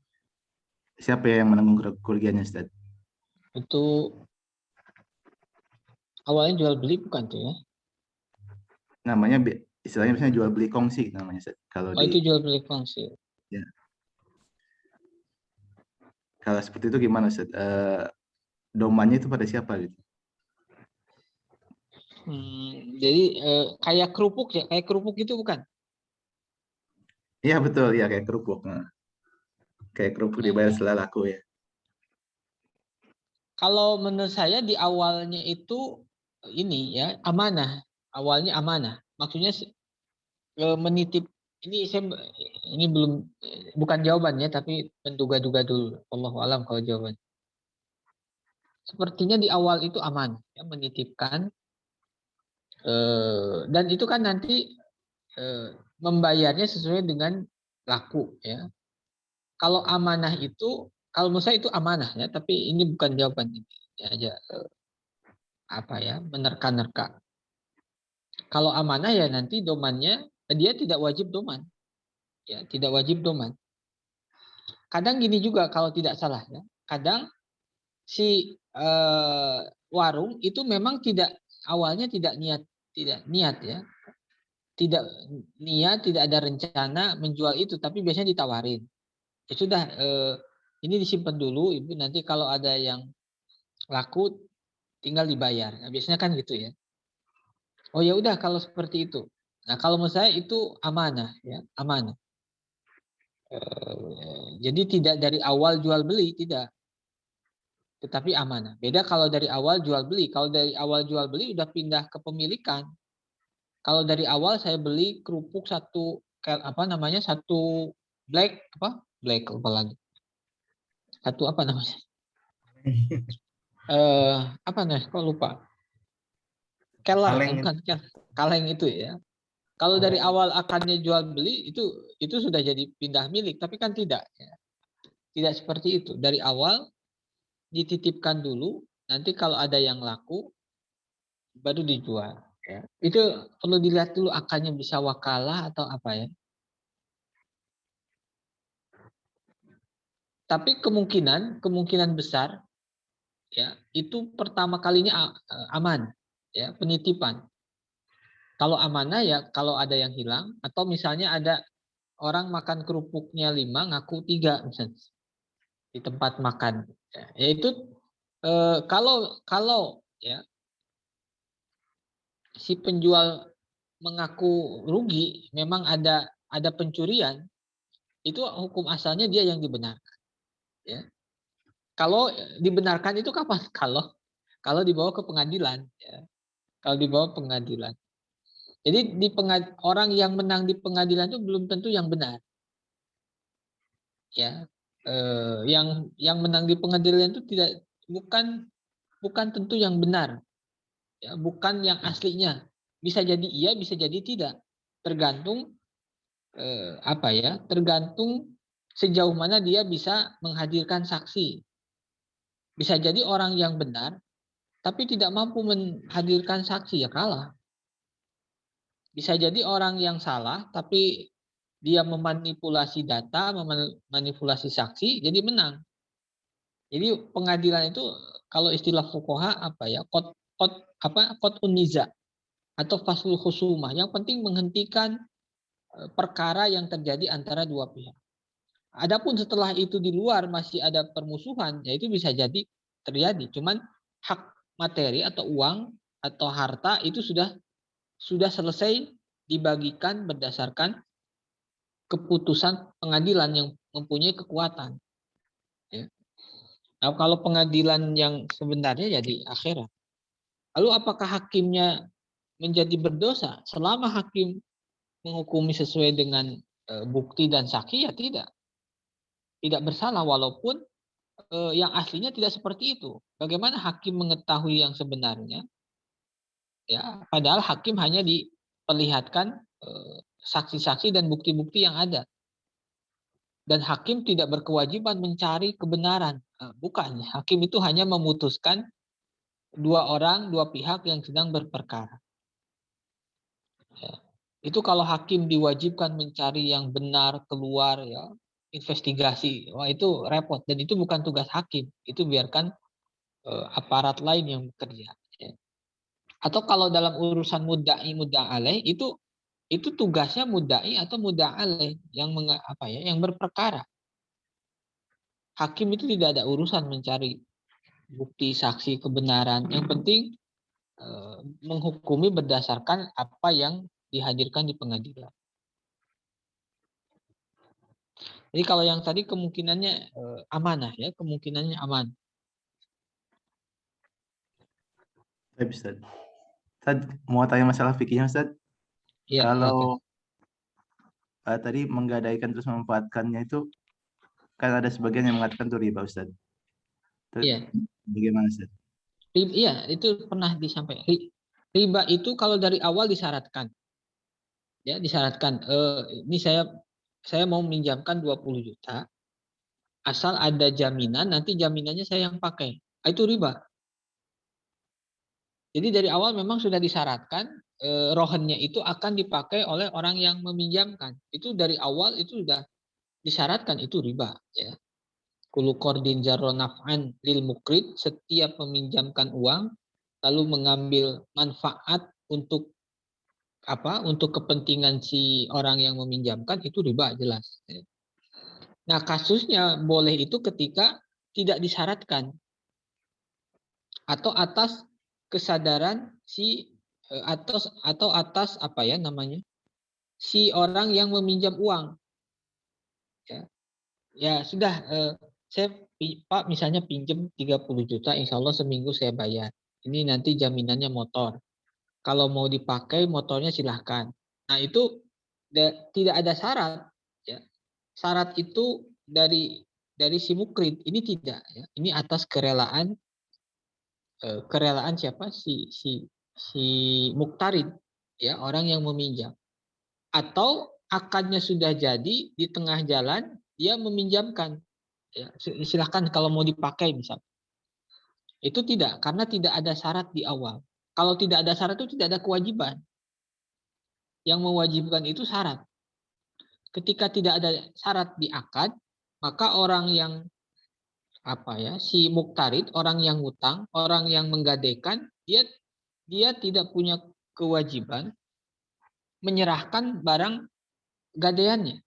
siapa yang menanggung kerugiannya, Ustaz? Itu awalnya jual beli bukan tuh ya? Namanya istilahnya misalnya jual beli kongsi namanya, Ustaz. Kalau Oh, itu jual beli kongsi. ya. Kalau seperti itu gimana, Ustaz? Domainnya itu pada siapa gitu? Jadi kayak kerupuk ya, kayak kerupuk itu bukan? Iya betul, ya kayak kerupuk. Nah, kayak kerupuk dibayar setelah laku ya. Kalau menurut saya di awalnya itu ini ya amanah, awalnya amanah. Maksudnya menitip ini belum bukan jawabannya tapi menduga-duga dulu. Allahu alam kalau jawaban. Sepertinya di awal itu aman ya menitipkan dan itu kan nanti membayarnya sesuai dengan laku ya. Kalau amanah itu kalau menurut saya itu amanah ya, tapi ini bukan jawaban ini aja apa ya menerka-nerka. Kalau amanah ya nanti domannya dia tidak wajib doman. Ya, tidak wajib doman. Kadang gini juga kalau tidak salah ya. Kadang si warung itu memang tidak awalnya tidak niat ya. Tidak niat, tidak ada rencana menjual itu, tapi biasanya ditawarin. Ya sudah ini disimpan dulu Ibu nanti kalau ada yang laku tinggal dibayar. Nah, biasanya kan gitu ya. Oh ya udah kalau seperti itu. Nah, kalau menurut saya itu amanah ya, amanah. Jadi tidak dari awal jual beli tidak, tetapi amanah. Beda kalau dari awal jual beli. Kalau dari awal jual beli udah pindah kepemilikan. Kalau dari awal saya beli kerupuk satu apa namanya satu black apa lagi satu apa namanya apa nih kok lupa keller bukan kaleng itu ya. Kalau dari awal akarnya jual beli itu sudah jadi pindah milik, tapi kan tidak ya. Tidak seperti itu. Dari awal dititipkan dulu, nanti kalau ada yang laku baru dijual ya. Itu perlu dilihat dulu akarnya bisa wakalah atau apa ya. Tapi kemungkinan besar ya, itu pertama kalinya aman ya, penitipan. Kalau amanah ya kalau ada yang hilang atau misalnya ada orang makan kerupuknya 5 ngaku 3 misalnya di tempat makan. Ya itu kalau ya si penjual mengaku rugi, memang ada pencurian, itu hukum asalnya dia yang dibenarkan. Ya. Kalau dibenarkan itu kapan? Kalau dibawa ke pengadilan. Ya. Kalau dibawa pengadilan. Jadi orang yang menang di pengadilan itu belum tentu yang benar. Ya, yang menang di pengadilan itu bukan tentu yang benar. Ya, bukan yang aslinya. Bisa jadi iya, bisa jadi tidak. Tergantung apa ya? Tergantung sejauh mana dia bisa menghadirkan saksi. Bisa jadi orang yang benar tapi tidak mampu menghadirkan saksi ya kalah. Bisa jadi orang yang salah tapi dia memanipulasi data, memanipulasi saksi jadi menang. Jadi pengadilan itu kalau istilah fuqaha apa ya? Qot uniza atau faslul khusumah. Yang penting menghentikan perkara yang terjadi antara dua pihak. Adapun setelah itu di luar masih ada permusuhan, ya itu bisa jadi terjadi. Cuman hak materi atau uang atau harta itu sudah selesai dibagikan berdasarkan keputusan pengadilan yang mempunyai kekuatan. Ya. Nah, kalau pengadilan yang sebenarnya ya di akhirat. Lalu apakah hakimnya menjadi berdosa selama hakim menghukumi sesuai dengan bukti dan saksi? Ya tidak bersalah walaupun yang aslinya tidak seperti itu. Bagaimana hakim mengetahui yang sebenarnya? Ya, padahal hakim hanya diperlihatkan saksi-saksi dan bukti-bukti yang ada. Dan hakim tidak berkewajiban mencari kebenaran. Bukan, hakim itu hanya memutuskan dua pihak yang sedang berperkara. Ya. Itu kalau hakim diwajibkan mencari yang benar keluar, ya investigasi, wah itu repot dan itu bukan tugas hakim. Itu biarkan aparat lain yang bekerja. Ya. Atau kalau dalam urusan mudda'i mudda'alaih itu tugasnya mudda'i atau mudda'alaih yang berperkara. Hakim itu tidak ada urusan mencari bukti saksi kebenaran. Yang penting menghukumi berdasarkan apa yang dihadirkan di pengadilan. Jadi kalau yang tadi kemungkinannya amanah ya, kemungkinannya aman. Baik, Ustaz. Ustaz, mau tanya masalah fikihnya, Ustaz. Ya, Kalau tadi menggadaikan terus memanfaatkannya itu kan ada sebagian yang mengatakan itu riba, Ustaz. Itu iya. bagaimana, Ustaz? Iya, itu pernah disampaikan. Riba itu kalau dari awal disyaratkan. Ya, disyaratkan. Ini saya mau minjamkan 20 juta. Asal ada jaminan, nanti jaminannya saya yang pakai. Itu riba. Jadi dari awal memang sudah disyaratkan rohannya itu akan dipakai oleh orang yang meminjamkan. Itu dari awal itu sudah disyaratkan, itu riba. Ya. Kullu qardin jarra naf'an lil mukrid, setiap meminjamkan uang lalu mengambil manfaat untuk untuk kepentingan si orang yang meminjamkan, itu riba jelas. Nah, kasusnya boleh itu ketika tidak disyaratkan atau atas kesadaran si atas si orang yang meminjam uang. Ya sudah, saya Pak misalnya pinjam 30 juta, insya Allah seminggu saya bayar. Ini nanti jaminannya motor. Kalau mau dipakai motornya silahkan. Nah itu tidak ada syarat. Ya. Syarat itu dari si mukrid ini tidak. Ya. Ini atas kerelaan siapa si muktarid, ya orang yang meminjam. Atau akadnya sudah jadi di tengah jalan dia meminjamkan. Ya, silahkan kalau mau dipakai misalnya. Itu tidak, karena tidak ada syarat di awal. Kalau tidak ada syarat itu tidak ada kewajiban. Yang mewajibkan itu syarat. Ketika tidak ada syarat di akad, maka orang yang si muktarid, orang yang hutang, orang yang menggadaikan, dia tidak punya kewajiban menyerahkan barang gadaiannya.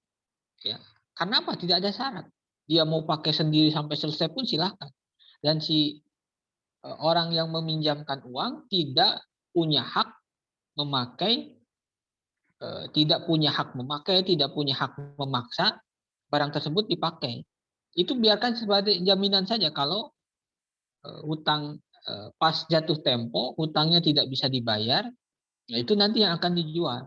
Ya. Karena apa? Tidak ada syarat. Dia mau pakai sendiri sampai selesai pun silahkan. Dan si orang yang meminjamkan uang tidak punya hak memakai, tidak punya hak memaksa barang tersebut dipakai. Itu biarkan sebagai jaminan saja kalau hutang pas jatuh tempo, hutangnya tidak bisa dibayar, ya itu nanti yang akan dijual.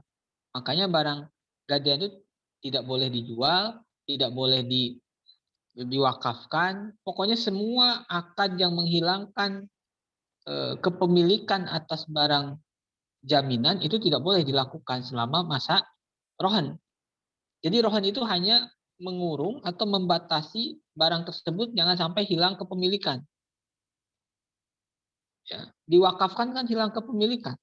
Makanya barang gadaian itu tidak boleh dijual, tidak boleh diwakafkan. Pokoknya semua akad yang menghilangkan kepemilikan atas barang jaminan itu tidak boleh dilakukan selama masa rohan. Jadi rohan itu hanya mengurung atau membatasi barang tersebut jangan sampai hilang kepemilikan. Ya, diwakafkan kan hilang kepemilikan.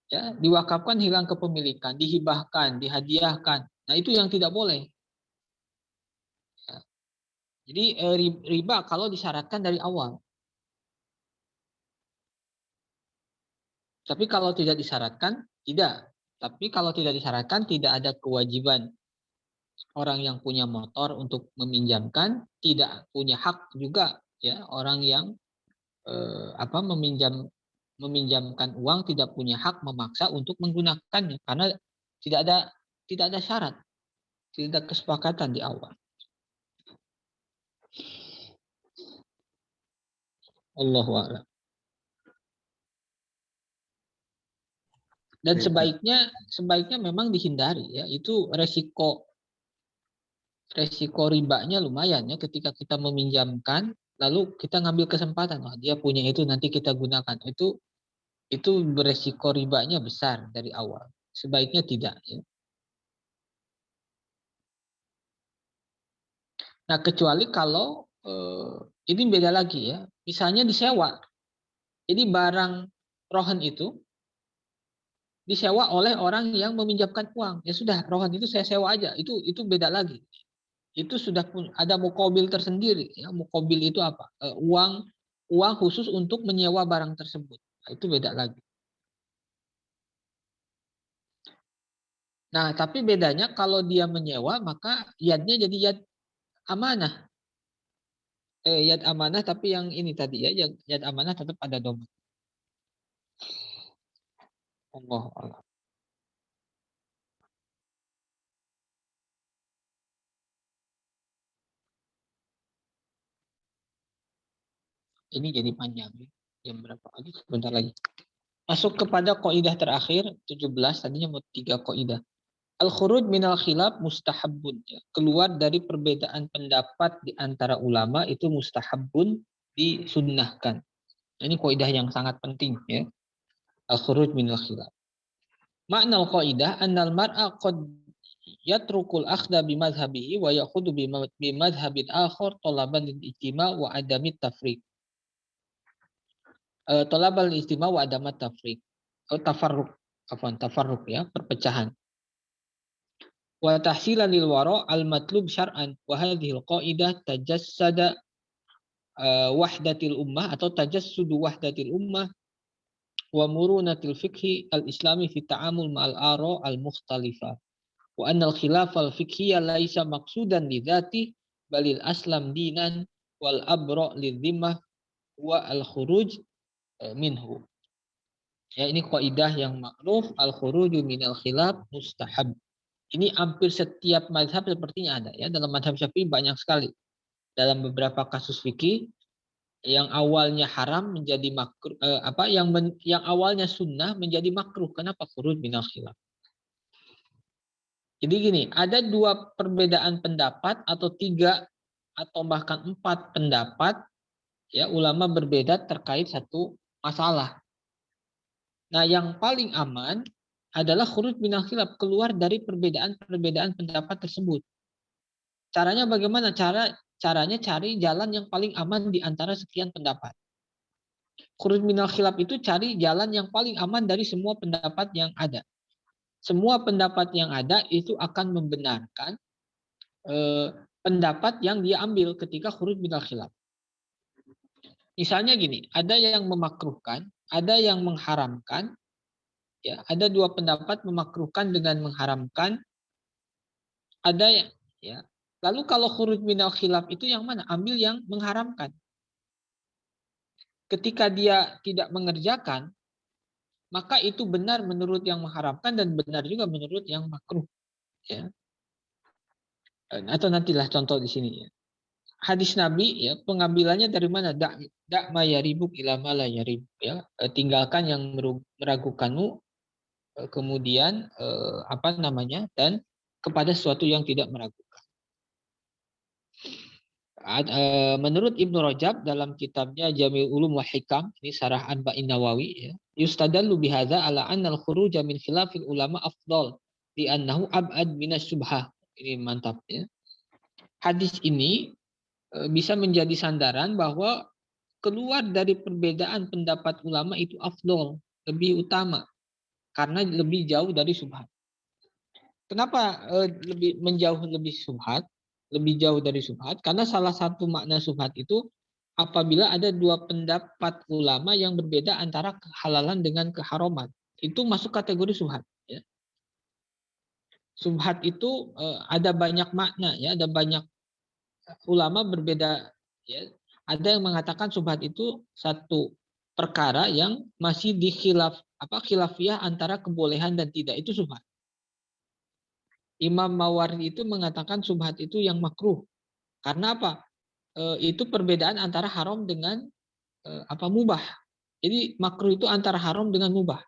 Ya, diwakafkan hilang kepemilikan, dihibahkan, dihadiahkan. Nah, itu yang tidak boleh. Ya. Jadi riba kalau disyaratkan dari awal. Tapi kalau tidak disyaratkan, tidak. Tapi kalau tidak disyaratkan, tidak ada kewajiban orang yang punya motor untuk meminjamkan, tidak punya hak juga ya orang yang meminjamkan uang tidak punya hak memaksa untuk menggunakannya karena tidak ada syarat. Tidak kesepakatan di awal. Allahu a'lam. Dan sebaiknya memang dihindari ya. Itu resiko ribanya lumayan ya ketika kita meminjamkan lalu kita ngambil kesempatan, wah dia punya itu nanti kita gunakan. Itu beresiko ribanya besar dari awal. Sebaiknya tidak ya. Nah, kecuali kalau ini beda lagi ya. Misalnya disewa. Jadi barang rohan itu disewa oleh orang yang meminjamkan uang. Ya sudah, rohan itu saya sewa aja. Itu beda lagi. Itu sudah ada mukobil tersendiri. Ya, mukobil itu apa? Uang khusus untuk menyewa barang tersebut. Nah, itu beda lagi. Nah, tapi bedanya kalau dia menyewa maka yadnya jadi yad amanah. Yad amanah tapi yang ini tadi ya, yad amanah tetap ada domain. Allah. Ini jadi panjang. Jam berapa lagi? Sebentar lagi. Masuk kepada kaidah terakhir 17, tadinya mau 3 kaidah. Al-khuruj minal khilaf mustahabun. Keluar dari perbedaan pendapat di antara ulama itu mustahabun, disunnahkan. Ini kaidah yang sangat penting ya. Al-khuruj minal khilaf. Makna al-qaidah annal mar'a qad yatrukul akhda bimadhhabihi wa yakhudhu bimadhhabin akhar talaban lil-ijtima' wa adamit tafriq. Talabal ijtima' wa adamat tafriq. Tafarruq ya, perpecahan. Wa tahsilan lil wara' al-matlub syar'an wa hadhihi al-qaidah tajassada wahdatil ummah atau tajassudu wahdatil ummah wa murunatil fiqhi al-islami fi ta'amul ma'al ara' al-mukhtalifah. Wa anna al-khilaf al-fiqhiyya laisa maqsudan li dzati balil aslam dinan wal abra' lidhimmah wa al-khuruj minhu. Ya, ini kaidah yang makruf, al-khuruju minal khilaf mustahab. Ini hampir setiap mazhab sepertinya ada ya. Dalam mazhab Syafi'i banyak sekali. Dalam beberapa kasus fikih yang awalnya haram menjadi makruh, yang awalnya sunnah menjadi makruh. Kenapa? Khuruj minal khilaf. Jadi gini, ada 2 perbedaan pendapat atau 3 atau bahkan 4 pendapat ya ulama berbeda terkait satu masalah. Nah, yang paling aman adalah khuruj minal khilaf, keluar dari perbedaan pendapat tersebut. Caranya bagaimana? Caranya cari jalan yang paling aman di antara sekian pendapat. Khuruj minal khilaf itu cari jalan yang paling aman dari semua pendapat yang ada. Semua pendapat yang ada itu akan membenarkan pendapat yang dia ambil ketika khuruj minal khilaf. Misalnya gini, ada yang memakruhkan, ada yang mengharamkan. Ya, ada 2 pendapat memakruhkan dengan mengharamkan. Ada ya. Lalu kalau khuruj minal khilaf itu yang mana? Ambil yang mengharamkan. Ketika dia tidak mengerjakan, maka itu benar menurut yang mengharamkan dan benar juga menurut yang makruh. Ya. Atau nantilah contoh di sini ya. Hadis Nabi ya, pengambilannya dari mana? Da' ma yaribuk ila ma la yarib ya. Tinggalkan yang meragukanmu, kemudian dan kepada sesuatu yang tidak meragukan. Menurut Ibnu Rajab dalam kitabnya Jami'ul Ulum wa Hikam, ini Syarah Arba'in Nawawi ya, yustadallu bihadza ala anna al-khuruj min khilafil ulama afdal li annahu ab'ad minas syubhah. Ini mantap ya. Hadis ini bisa menjadi sandaran bahwa keluar dari perbedaan pendapat ulama itu afdal, lebih utama karena lebih jauh dari syubhat. Kenapa lebih syubhat? Lebih jauh dari syubhat karena salah satu makna syubhat itu apabila ada 2 pendapat ulama yang berbeda antara kehalalan dengan keharaman, itu masuk kategori syubhat ya. Syubhat itu ada banyak makna ya, ada banyak ulama berbeda ya. Ada yang mengatakan syubhat itu satu perkara yang masih di khilafiyah antara kebolehan dan tidak, itu syubhat. Imam Mawardi itu mengatakan subhat itu yang makruh. Karena apa? Itu perbedaan antara haram dengan mubah. Jadi makruh itu antara haram dengan mubah.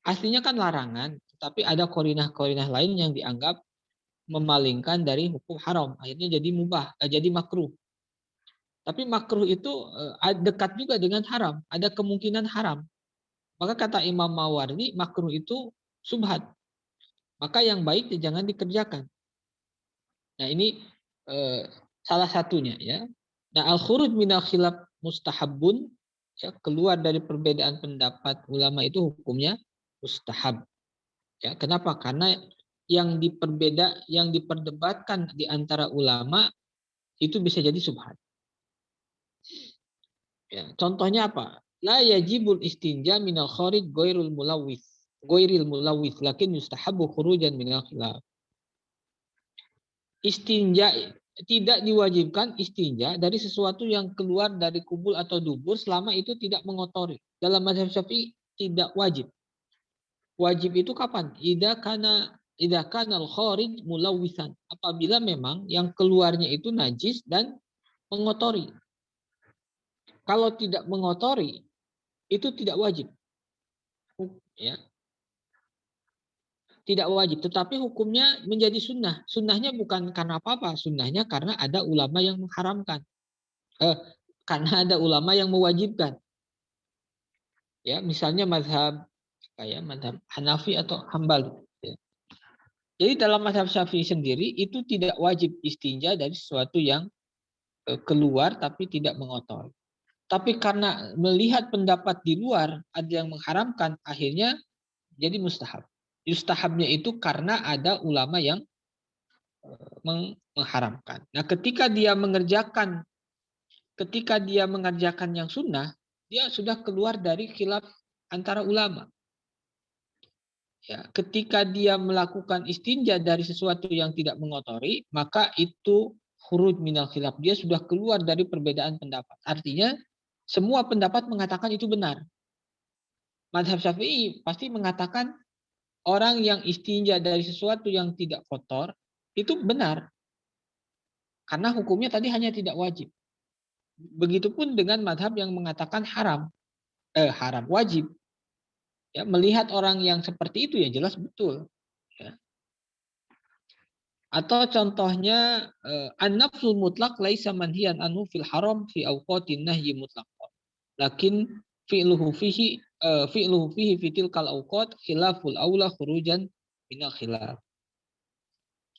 Aslinya kan larangan, tapi ada korinah-korinah lain yang dianggap memalingkan dari hukum haram. Akhirnya jadi mubah, jadi makruh. Tapi makruh itu dekat juga dengan haram. Ada kemungkinan haram. Maka kata Imam Mawardi, makruh itu subhat. Maka yang baik jangan dikerjakan. Nah ini salah satunya ya. Nah al-khuruj minal khilaf mustahabun, ya, keluar dari perbedaan pendapat ulama itu hukumnya mustahab. Ya, kenapa? Karena yang diperdebatkan di antara ulama itu bisa jadi subhat. Ya, contohnya apa? La yajibul istinja minal kharij ghairul mulawwis. Ghairil mulawwis lakin yustahabu khurujan minal khilaf. Istinja tidak diwajibkan istinja dari sesuatu yang keluar dari kubul atau dubur selama itu tidak mengotori. Dalam mazhab Syafi'i tidak wajib. Wajib itu kapan? Idza kana al-kharij mulawwisan. Apabila memang yang keluarnya itu najis dan mengotori. Kalau tidak mengotori, itu tidak wajib. Ya. Tidak wajib, tetapi hukumnya menjadi sunnah. Sunnahnya bukan karena apa-apa, sunnahnya karena ada ulama yang mengharamkan. Karena ada ulama yang mewajibkan. Ya, misalnya mazhab Hanafi atau Hambali. Ya. Jadi dalam mazhab Syafi'i sendiri itu tidak wajib istinja dari sesuatu yang keluar tapi tidak mengotori. Tapi karena melihat pendapat di luar ada yang mengharamkan, akhirnya jadi mustahab. Mustahabnya itu karena ada ulama yang mengharamkan. Nah, ketika dia mengerjakan yang sunnah, dia sudah keluar dari khilaf antara ulama. Ya, ketika dia melakukan istinja dari sesuatu yang tidak mengotori, maka itu khuruj minal khilaf. Dia sudah keluar dari perbedaan pendapat. Artinya semua pendapat mengatakan itu benar. Mazhab Syafi'i pasti mengatakan orang yang istinja dari sesuatu yang tidak kotor itu benar. Karena hukumnya tadi hanya tidak wajib. Begitupun dengan mazhab yang mengatakan haram, wajib. Ya, melihat orang yang seperti itu ya jelas betul. Ya. Atau contohnya an-nafsul mutlaq laisa manhiyan anhu fil haram fi awqatin nahyi mutlaq. Lakin fi'luhu fihi fi tilkal awqat khilaful aula khurujan minal khilaf.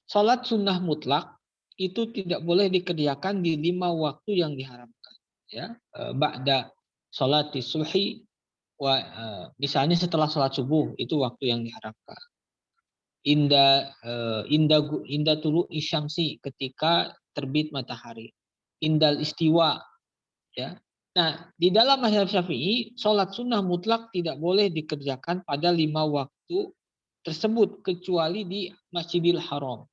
Salat sunnah mutlak itu tidak boleh dikerjakan di 5 waktu yang diharamkan. Ya, ba'da salati subhi misalnya setelah salat subuh itu waktu yang diharamkan. Inda tulu isyamsi ketika terbit matahari. Indal istiwa, ya. Nah, di dalam mazhab Syafi'i, sholat sunnah mutlak tidak boleh dikerjakan pada 5 waktu tersebut kecuali di Masjidil Haram.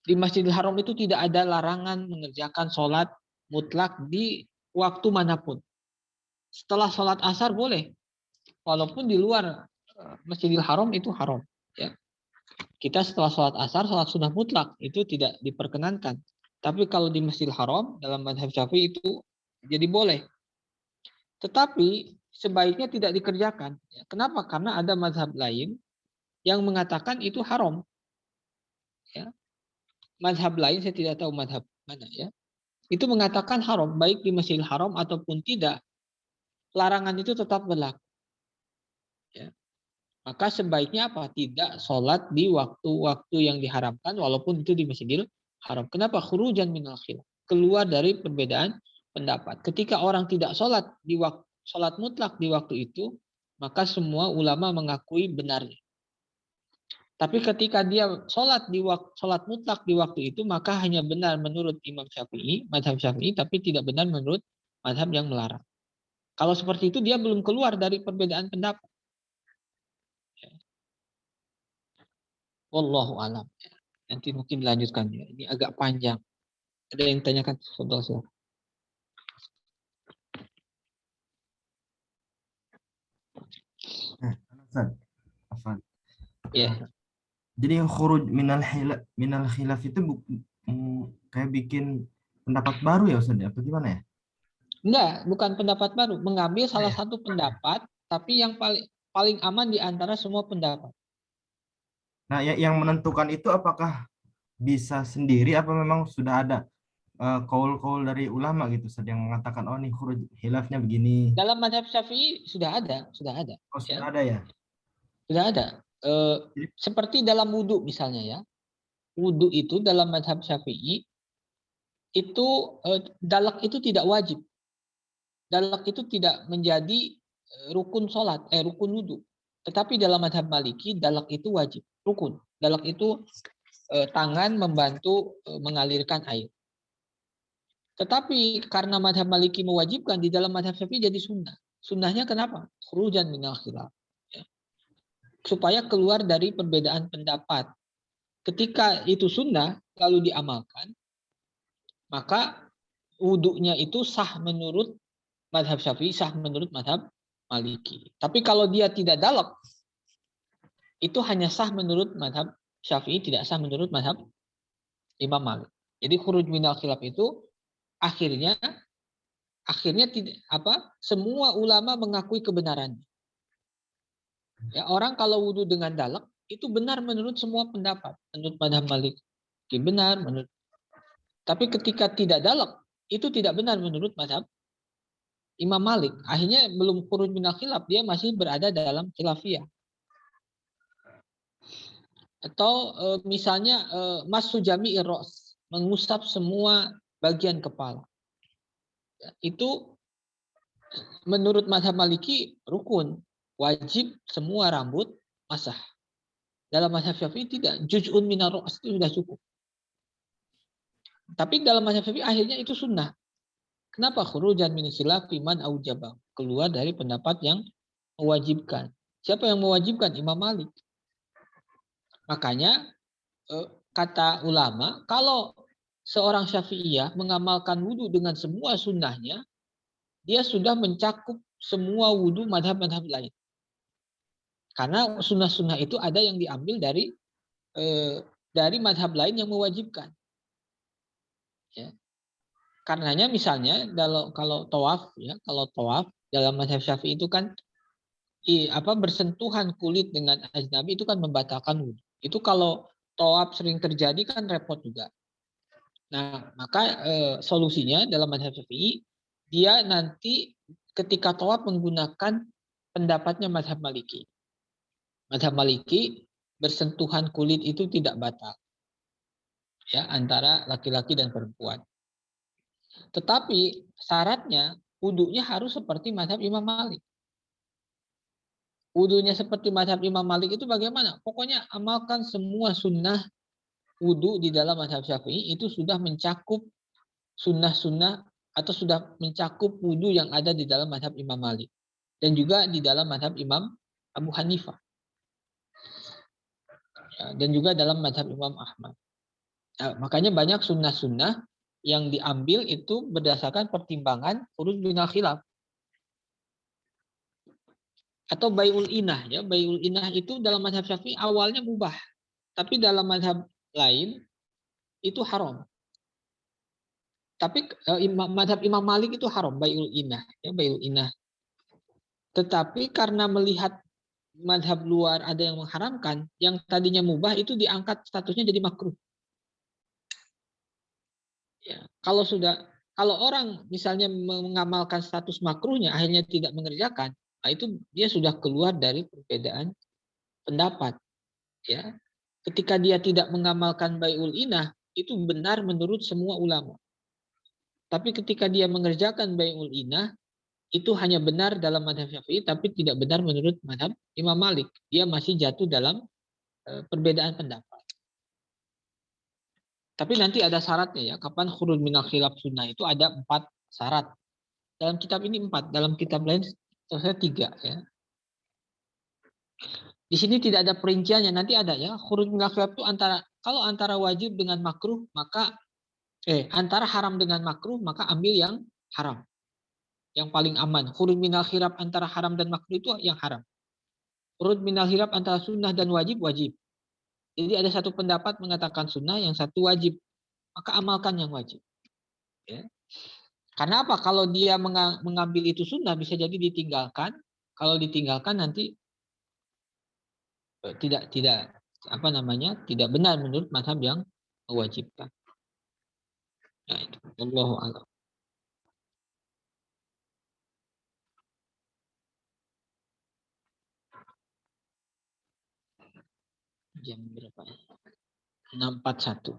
Di Masjidil Haram itu tidak ada larangan mengerjakan sholat mutlak di waktu manapun. Setelah sholat asar boleh, walaupun di luar Masjidil Haram itu haram. Ya. Kita setelah sholat asar, sholat sunnah mutlak itu tidak diperkenankan. Tapi kalau di Masjidil Haram dalam mazhab Syafi'i itu jadi boleh. Tetapi sebaiknya tidak dikerjakan. Kenapa? Karena ada mazhab lain yang mengatakan itu haram. Ya. Mazhab lain saya tidak tahu mazhab mana ya. Itu mengatakan haram baik di Masjidil Haram ataupun tidak. Larangan itu tetap berlaku. Ya. Maka sebaiknya apa? Tidak sholat di waktu-waktu yang diharamkan walaupun itu di Masjidil Haram. Kenapa? Khurujan minal khilaf. Keluar dari perbedaan pendapat. Ketika orang tidak sholat di waktu sholat mutlak di waktu itu, maka semua ulama mengakui benarnya. Tapi ketika dia sholat mutlak di waktu itu, maka hanya benar menurut Imam Syafi'i, mazhab Syafi'i, tapi tidak benar menurut mazhab yang melarang. Kalau seperti itu dia belum keluar dari perbedaan pendapat. Wallahu a'lam. Nanti mungkin dilanjutkan ya. Ini agak panjang. Ada yang tanyakan saudara? Ustaz, Afan. Ya. Jadi khuruj minal khilaf itu kayak bikin pendapat baru ya Ustaz ya? Apa gimana ya? Enggak, bukan pendapat baru. Mengambil Oh, salah ya. satu pendapat, tapi yang paling paling aman di antara semua pendapat. Nah, yang menentukan itu apakah bisa sendiri apa memang sudah ada kaul-kaul dari ulama gitu Ustaz yang mengatakan oh nih khuruj khilafnya begini. Dalam mazhab Syafi'i sudah ada, Oh, ya, sudah ada ya. sudah ada. Eh, Jadi, Seperti dalam wudhu misalnya ya, wudhu itu dalam mazhab Syafi'i itu dalak itu tidak wajib, dalak itu tidak menjadi rukun sholat, rukun wudhu. Tetapi dalam mazhab Maliki dalak itu wajib, rukun. Dalak itu tangan membantu mengalirkan air. Tetapi karena mazhab Maliki mewajibkan, di dalam mazhab Syafi'i jadi sunnah. Sunnahnya kenapa? Khurujan minal khilaf. Ya. Supaya keluar dari perbedaan pendapat. Ketika itu sunnah, lalu diamalkan, maka wudhunya itu sah menurut mazhab Syafi'i, sah menurut mazhab Maliki. Tapi kalau dia tidak dalak, itu hanya sah menurut mazhab Syafi'i, tidak sah menurut mazhab Imam Malik. Jadi khuruj minal khilaf itu akhirnya tidak semua ulama mengakui kebenarannya. Ya, orang kalau wudhu dengan dalak itu benar menurut semua pendapat, menurut mazhab Malik benar, menurut, tapi ketika tidak dalak itu tidak benar menurut mazhab Imam Malik. Akhirnya belum khuruj minal khilaf, dia masih berada dalam khilafiyah. Atau misalnya masu jami'ir ra's, mengusap semua bagian kepala. Ya, itu menurut mazhab Maliki rukun, wajib semua rambut basah. Dalam mazhab Syafi'i tidak, juz'un minar ra's itu sudah cukup. Tapi dalam mazhab Syafi'i akhirnya itu sunnah. Kenapa? Khurujan min khilafi man aujaba, keluar dari pendapat yang mewajibkan. Siapa yang mewajibkan? Imam Malik. Makanya kata ulama, kalau seorang Syafi'iyah mengamalkan wudhu dengan semua sunnahnya, dia sudah mencakup semua wudhu madhab-madhab lain. Karena sunnah-sunnah itu ada yang diambil dari madhab lain yang mewajibkan. Ya. Karenanya misalnya kalau tawaf ya, kalau tawaf dalam mazhab Syafi'i itu kan bersentuhan kulit dengan ajnabi itu kan membatalkan wudhu. Itu kalau tawaf sering terjadi kan repot juga. Nah, maka solusinya dalam mazhab Syafi'i dia nanti ketika tawaf menggunakan pendapatnya mazhab Maliki. Mazhab Maliki bersentuhan kulit itu tidak batal. Ya, antara laki-laki dan perempuan. Tetapi syaratnya wudhunya harus seperti mazhab Imam Malik. Wudhunya seperti mazhab Imam Malik itu bagaimana? Pokoknya amalkan semua sunnah wudhu di dalam mazhab Syafi'i itu sudah mencakup sunnah-sunnah atau sudah mencakup wudhu yang ada di dalam mazhab Imam Malik. Dan juga di dalam mazhab Imam Abu Hanifah. Ya, dan juga dalam mazhab Imam Ahmad. Nah, makanya banyak sunnah-sunnah yang diambil itu berdasarkan pertimbangan khuruj minal khilaf. Atau bai'ul inah ya, bai'ul inah itu dalam mazhab Syafi'i awalnya mubah, tapi dalam mazhab lain itu haram. Tapi mazhab Imam Malik itu haram bai'ul inah ya, bai'ul inah. Tetapi karena melihat mazhab luar ada yang mengharamkan, yang tadinya mubah itu diangkat statusnya jadi makruh. Ya, kalau orang misalnya mengamalkan status makruhnya akhirnya tidak mengerjakan, nah itu dia sudah keluar dari perbedaan pendapat. Ya, ketika dia tidak mengamalkan bai'ul inah itu benar menurut semua ulama. Tapi ketika dia mengerjakan bai'ul inah itu hanya benar dalam mazhab Syafi'i tapi tidak benar menurut mazhab Imam Malik. Dia masih jatuh dalam perbedaan pendapat. Tapi nanti ada syaratnya ya. Kapan khuruj minal khilaf sunnah itu ada 4 syarat. Dalam kitab ini 4, dalam kitab lain saya 3 ya. Di sini tidak ada perinciannya, nanti ada ya. Khuruj minal khilaf itu kalau antara wajib dengan makruh maka antara haram dengan makruh maka ambil yang haram. Yang paling aman. Khuruj minal khilaf antara haram dan makruh itu yang haram. Khuruj minal khilaf antara sunnah dan wajib. Jadi ada satu pendapat mengatakan sunnah, yang satu wajib. Maka amalkan yang wajib. Ya. Karena apa? Kalau dia mengambil itu sunnah, bisa jadi ditinggalkan. Kalau ditinggalkan nanti tidak apa namanya, tidak benar menurut mazhab yang mewajibkan. Nah, itu Allahu a'lam. Jam berapa ya? 6.41.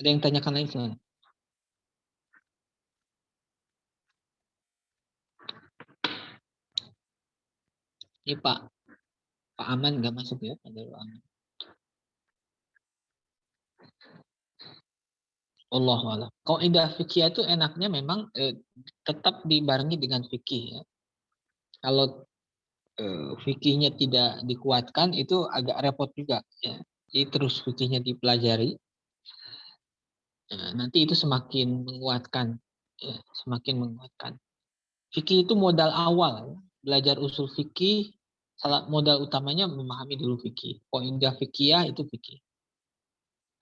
Ada yang tanyakan lain selain? Ini Pak Aman nggak masuk ya? Ada Pak Aman. Allahu a'lam. Kaidah fikih itu enaknya memang tetap dibarengi dengan fikih ya. Kalau fikihnya tidak dikuatkan itu agak repot juga ya. Jadi terus fikihnya dipelajari. Nanti itu semakin menguatkan ya, semakin menguatkan. Fikih itu modal awal ya. Belajar usul fikih, salah modal utamanya memahami dulu fikih. Kaidah fikih itu fikih.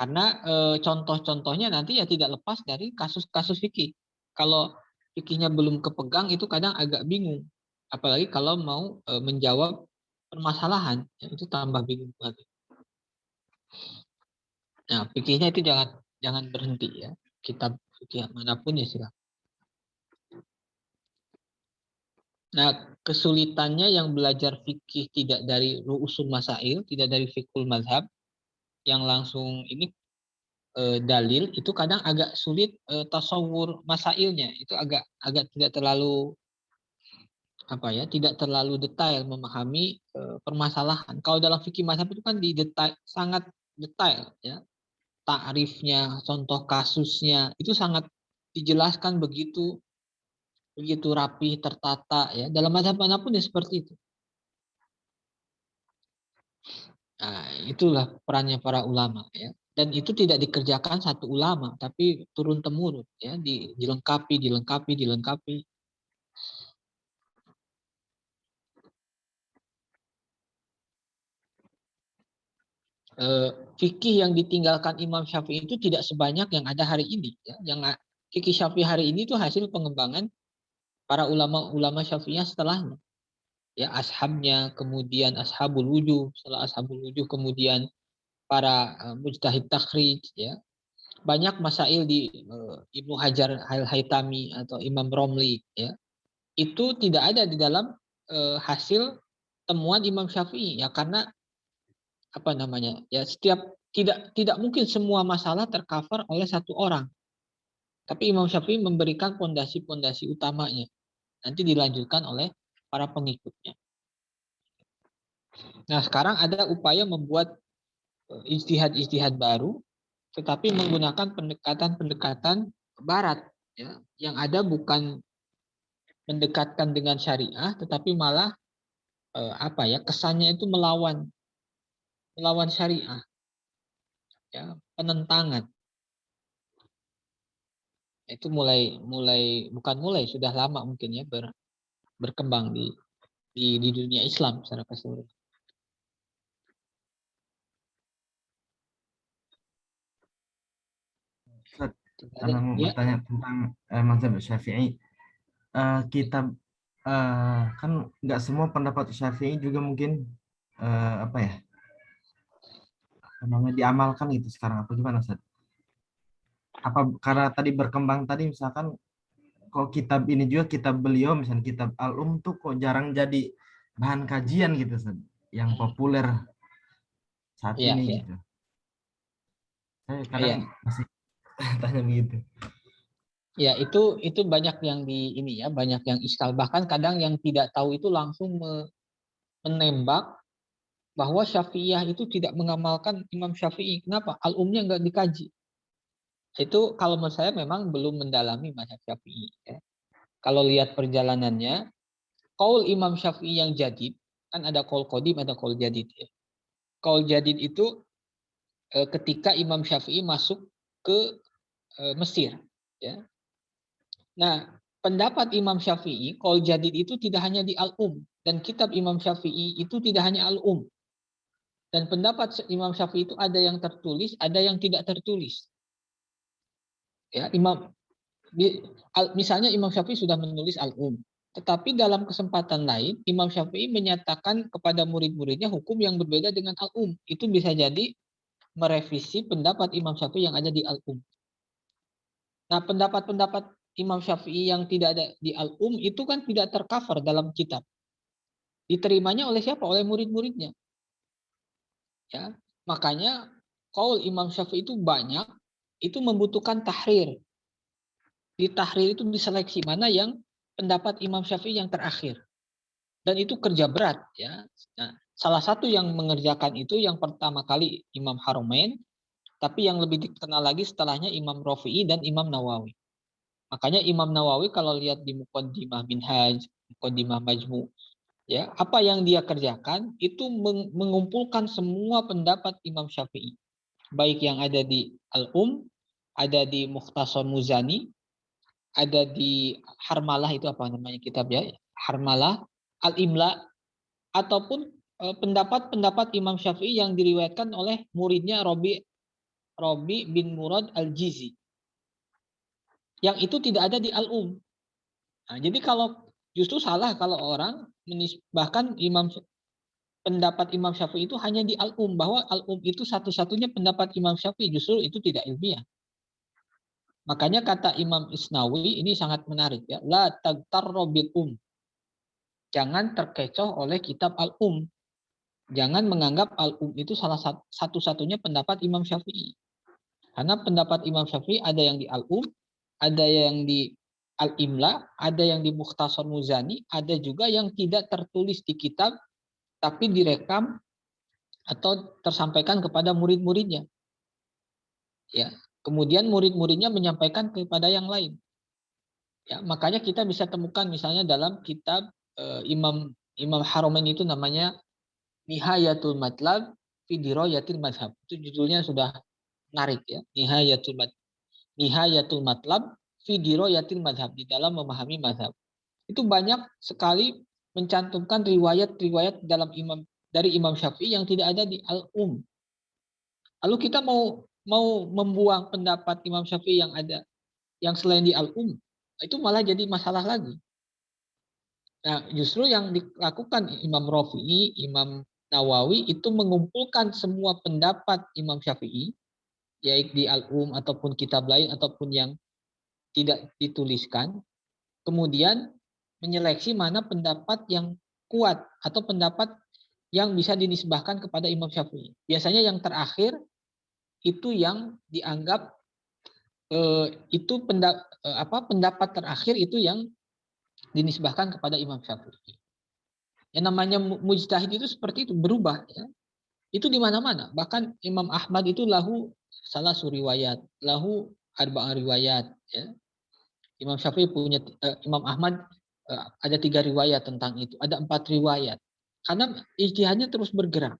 Karena contoh-contohnya nanti ya tidak lepas dari kasus-kasus fikih. Kalau fikihnya belum kepegang itu kadang agak bingung. Apalagi kalau mau menjawab permasalahan, ya, itu tambah bingung lagi. Nah, fikihnya itu jangan berhenti ya. Kitab fikih manapun ya silakan. Nah, kesulitannya yang belajar fikih tidak dari ru'usul masail, tidak dari fiqhul mazhab, yang langsung ini dalil itu kadang agak sulit tasawur masailnya, itu agak tidak terlalu apa ya, tidak terlalu detail memahami permasalahan. Kalau dalam fikih mazhab itu kan di detail, sangat detail ya, takrifnya, contoh kasusnya itu sangat dijelaskan begitu rapi, tertata ya. Dalam mazhab manapun ya seperti itu. Nah, itulah perannya para ulama ya. Dan itu tidak dikerjakan satu ulama, tapi turun temurun ya, dilengkapi. Fikih yang ditinggalkan Imam Syafi'i itu tidak sebanyak yang ada hari ini ya. Yang fikih Syafi'i hari ini itu hasil pengembangan para ulama-ulama Syafi'iyah setelahnya. Ya, ashabnya, kemudian ashabul wujuh, setelah ashabul wujuh kemudian para mujtahid takhrij ya. Banyak masail di Ibnu Hajar Al-Haytami atau Imam Romli ya. Itu tidak ada di dalam hasil temuan Imam Syafi'i ya, karena apa namanya? Ya setiap tidak mungkin semua masalah tercover oleh satu orang. Tapi Imam Syafi'i memberikan pondasi-pondasi utamanya. Nanti dilanjutkan oleh para pengikutnya. Nah, sekarang ada upaya membuat ijtihad-ijtihad baru, tetapi menggunakan pendekatan-pendekatan barat ya, yang ada bukan mendekatkan dengan syariah, tetapi malah apa ya, kesannya itu melawan syariah ya, penentangan. Itu sudah lama mungkin ya berkembang di dunia Islam secara keseluruhan. Ustaz, Ana mau bertanya tentang mazhab Syafi'i. Kitab kan nggak semua pendapat Syafi'i juga mungkin apa ya, namanya diamalkan gitu sekarang, apa gimana Ustaz? Apa karena tadi berkembang tadi misalkan kok kitab ini juga, kitab beliau misalnya kitab Al-Um tuh kok jarang jadi bahan kajian gitu Ustaz, yang populer saat Iya, ini iya. gitu. Saya kadang masih tanya begitu. Ya, itu banyak yang banyak yang iskal, bahkan kadang yang tidak tahu itu langsung menembak bahwa Syafi'iyah itu tidak mengamalkan Imam Syafi'i. Kenapa? Al-Umnya nggak dikaji. Itu kalau menurut saya memang belum mendalami mazhab Syafi'i ya. Kalau lihat perjalanannya, qaul Imam Syafi'i yang jadid, kan ada qaul qadim, ada qaul jadid ya. Qaul jadid itu ketika Imam Syafi'i masuk ke Mesir ya. Nah, pendapat Imam Syafi'i, qaul jadid itu tidak hanya di Al-Um, dan kitab Imam Syafi'i itu tidak hanya Al-Um. Dan pendapat Imam Syafi'i itu ada yang tertulis, ada yang tidak tertulis. Ya, misalnya Imam Syafi'i sudah menulis al-um, tetapi dalam kesempatan lain Imam Syafi'i menyatakan kepada murid-muridnya hukum yang berbeda dengan al-um. Itu bisa jadi merevisi pendapat Imam Syafi'i yang ada di al-um. Nah, pendapat-pendapat Imam Syafi'i yang tidak ada di al-um itu kan tidak tercover dalam kitab. Diterimanya oleh siapa? Oleh murid-muridnya. Ya, makanya qaul Imam Syafi'i itu banyak, itu membutuhkan tahrir. Di tahrir itu diseleksi mana yang pendapat Imam Syafi'i yang terakhir. Dan itu kerja berat, ya. Nah, salah satu yang mengerjakan itu yang pertama kali Imam Haramain, tapi yang lebih dikenal lagi setelahnya Imam Rafi'i dan Imam Nawawi. Makanya Imam Nawawi kalau lihat di Muqaddimah Minhaj, Muqaddimah Majmu', ya, apa yang dia kerjakan itu mengumpulkan semua pendapat Imam Syafi'i, baik yang ada di Al-Um, ada di Mukhtasar Muzani, ada di Harmalah, itu apa namanya kitab ya, Harmalah, Al-Imla, ataupun pendapat-pendapat Imam Syafi'i yang diriwayatkan oleh muridnya Robi bin Murad Al-Jizi, yang itu tidak ada di Al-Um. Nah, jadi justru salah kalau orang menisbahkan pendapat Imam Syafi'i itu hanya di Al-Um, bahwa Al-Um itu satu-satunya pendapat Imam Syafi'i. Justru itu tidak ilmiah. Makanya kata Imam Isnawi ini sangat menarik, ya. La tagtarra bil Jangan terkecoh oleh kitab Al-Um. Jangan menganggap Al-Um itu salah satu-satunya pendapat Imam Syafi'i. Karena pendapat Imam Syafi'i ada yang di Al-Um, ada yang di Al-Imla, ada yang di Mukhtasar Muzani, ada juga yang tidak tertulis di kitab tapi direkam atau tersampaikan kepada murid-muridnya. Ya, kemudian murid-muridnya menyampaikan kepada yang lain. Ya, makanya kita bisa temukan misalnya dalam kitab Imam Haramain itu namanya Nihayatul Matlab fi Dirayatil Madhab. Itu judulnya sudah menarik, ya. Nihayatul Matlab fi Dirayatil Madhab, di dalam memahami madhab. Itu banyak sekali mencantumkan riwayat-riwayat dari Imam Syafi'i yang tidak ada di Al-Um. Lalu kita mau membuang pendapat Imam Syafi'i yang ada, yang selain di Al-Um, itu malah jadi masalah lagi. Nah, justru yang dilakukan Imam Rafi'i, Imam Nawawi itu mengumpulkan semua pendapat Imam Syafi'i, yaitu di Al-Um ataupun kitab lain ataupun yang tidak dituliskan, kemudian menyeleksi mana pendapat yang kuat atau pendapat yang bisa dinisbahkan kepada Imam Syafi'i. Biasanya yang terakhir itu yang dianggap pendapat terakhir itu yang dinisbahkan kepada Imam Syafi'i. Yang namanya mujtahid itu seperti itu, berubah, ya. Itu di mana-mana. Bahkan Imam Ahmad itu lahu salah riwayat, lahu arba'ah riwayat, ya. Imam Syafi'i punya Imam Ahmad ada 3 riwayat tentang itu, ada 4 riwayat. Karena ijtihadnya terus bergerak.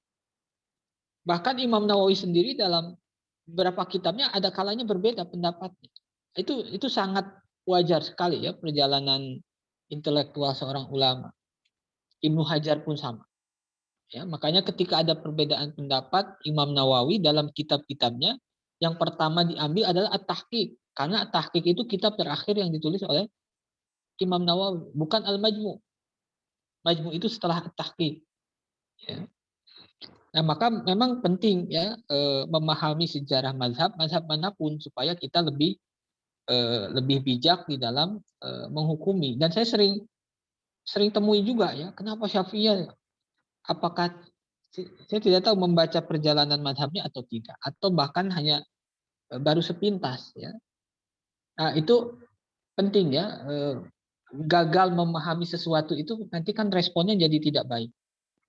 Bahkan Imam Nawawi sendiri dalam beberapa kitabnya ada kalanya berbeda pendapatnya. Itu sangat wajar sekali, ya, perjalanan intelektual seorang ulama. Ibnu Hajar pun sama. Ya, makanya ketika ada perbedaan pendapat, Imam Nawawi dalam kitab-kitabnya yang pertama diambil adalah At-Tahqiq, karena At-Tahqiq itu kitab terakhir yang ditulis oleh Imam Nawawi, bukan Al-Majmu'. Majmu' itu setelah At-Tahqiq. Ya. Nah, maka memang penting, ya, memahami sejarah mazhab manapun supaya kita lebih bijak di dalam menghukumi. Dan saya sering temui juga, ya, kenapa Syafi'iyah, apakah saya tidak tahu membaca perjalanan mazhabnya atau tidak, atau bahkan hanya baru sepintas, ya. Nah, itu penting, ya. Gagal memahami sesuatu itu nanti kan responnya jadi tidak baik,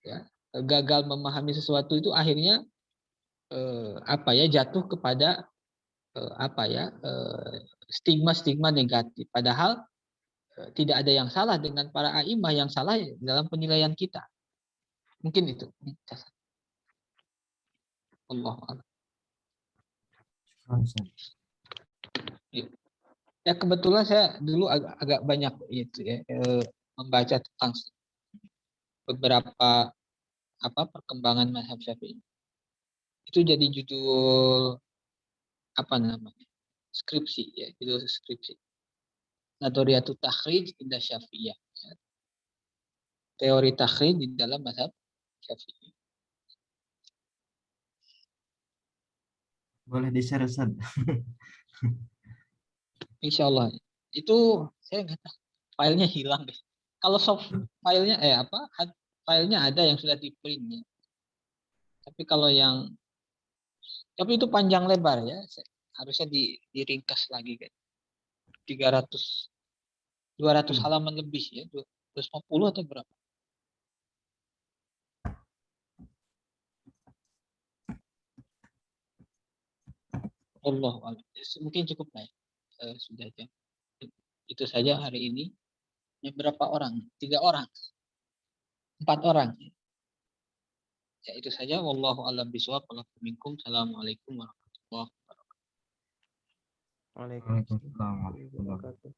ya. Gagal memahami sesuatu itu akhirnya jatuh kepada stigma negatif. Padahal tidak ada yang salah dengan para a'imah, yang salah dalam penilaian kita. Mungkin itu. Allah. Ya, kebetulan saya dulu agak banyak itu, ya, membaca tentang beberapa perkembangan mazhab Syafi'i. Itu jadi judul apa namanya? Skripsi ya, judul skripsi. Nadoriyatut takhrij inda Syafi'iyah. Teori takhrij di dalam mazhab Syafi'i. Boleh di-share Ustaz. Insya Allah. Itu saya nggak tahu. Filenya hilang deh. Kalau soft filenya filenya ada yang sudah di print ya. Tapi tapi itu panjang lebar ya. Harusnya diringkas lagi kan. 200 halaman lebih ya. 250 atau berapa? Allah Allah. Mungkin cukup lah ya. Sudah jam. Itu saja hari ini. Berapa orang? 3 orang. 4 orang. Ya itu saja. Wallahu a'lam bishawab. Assalamualaikum warahmatullahi wabarakatuh. Waalaikumsalam warahmatullahi wabarakatuh.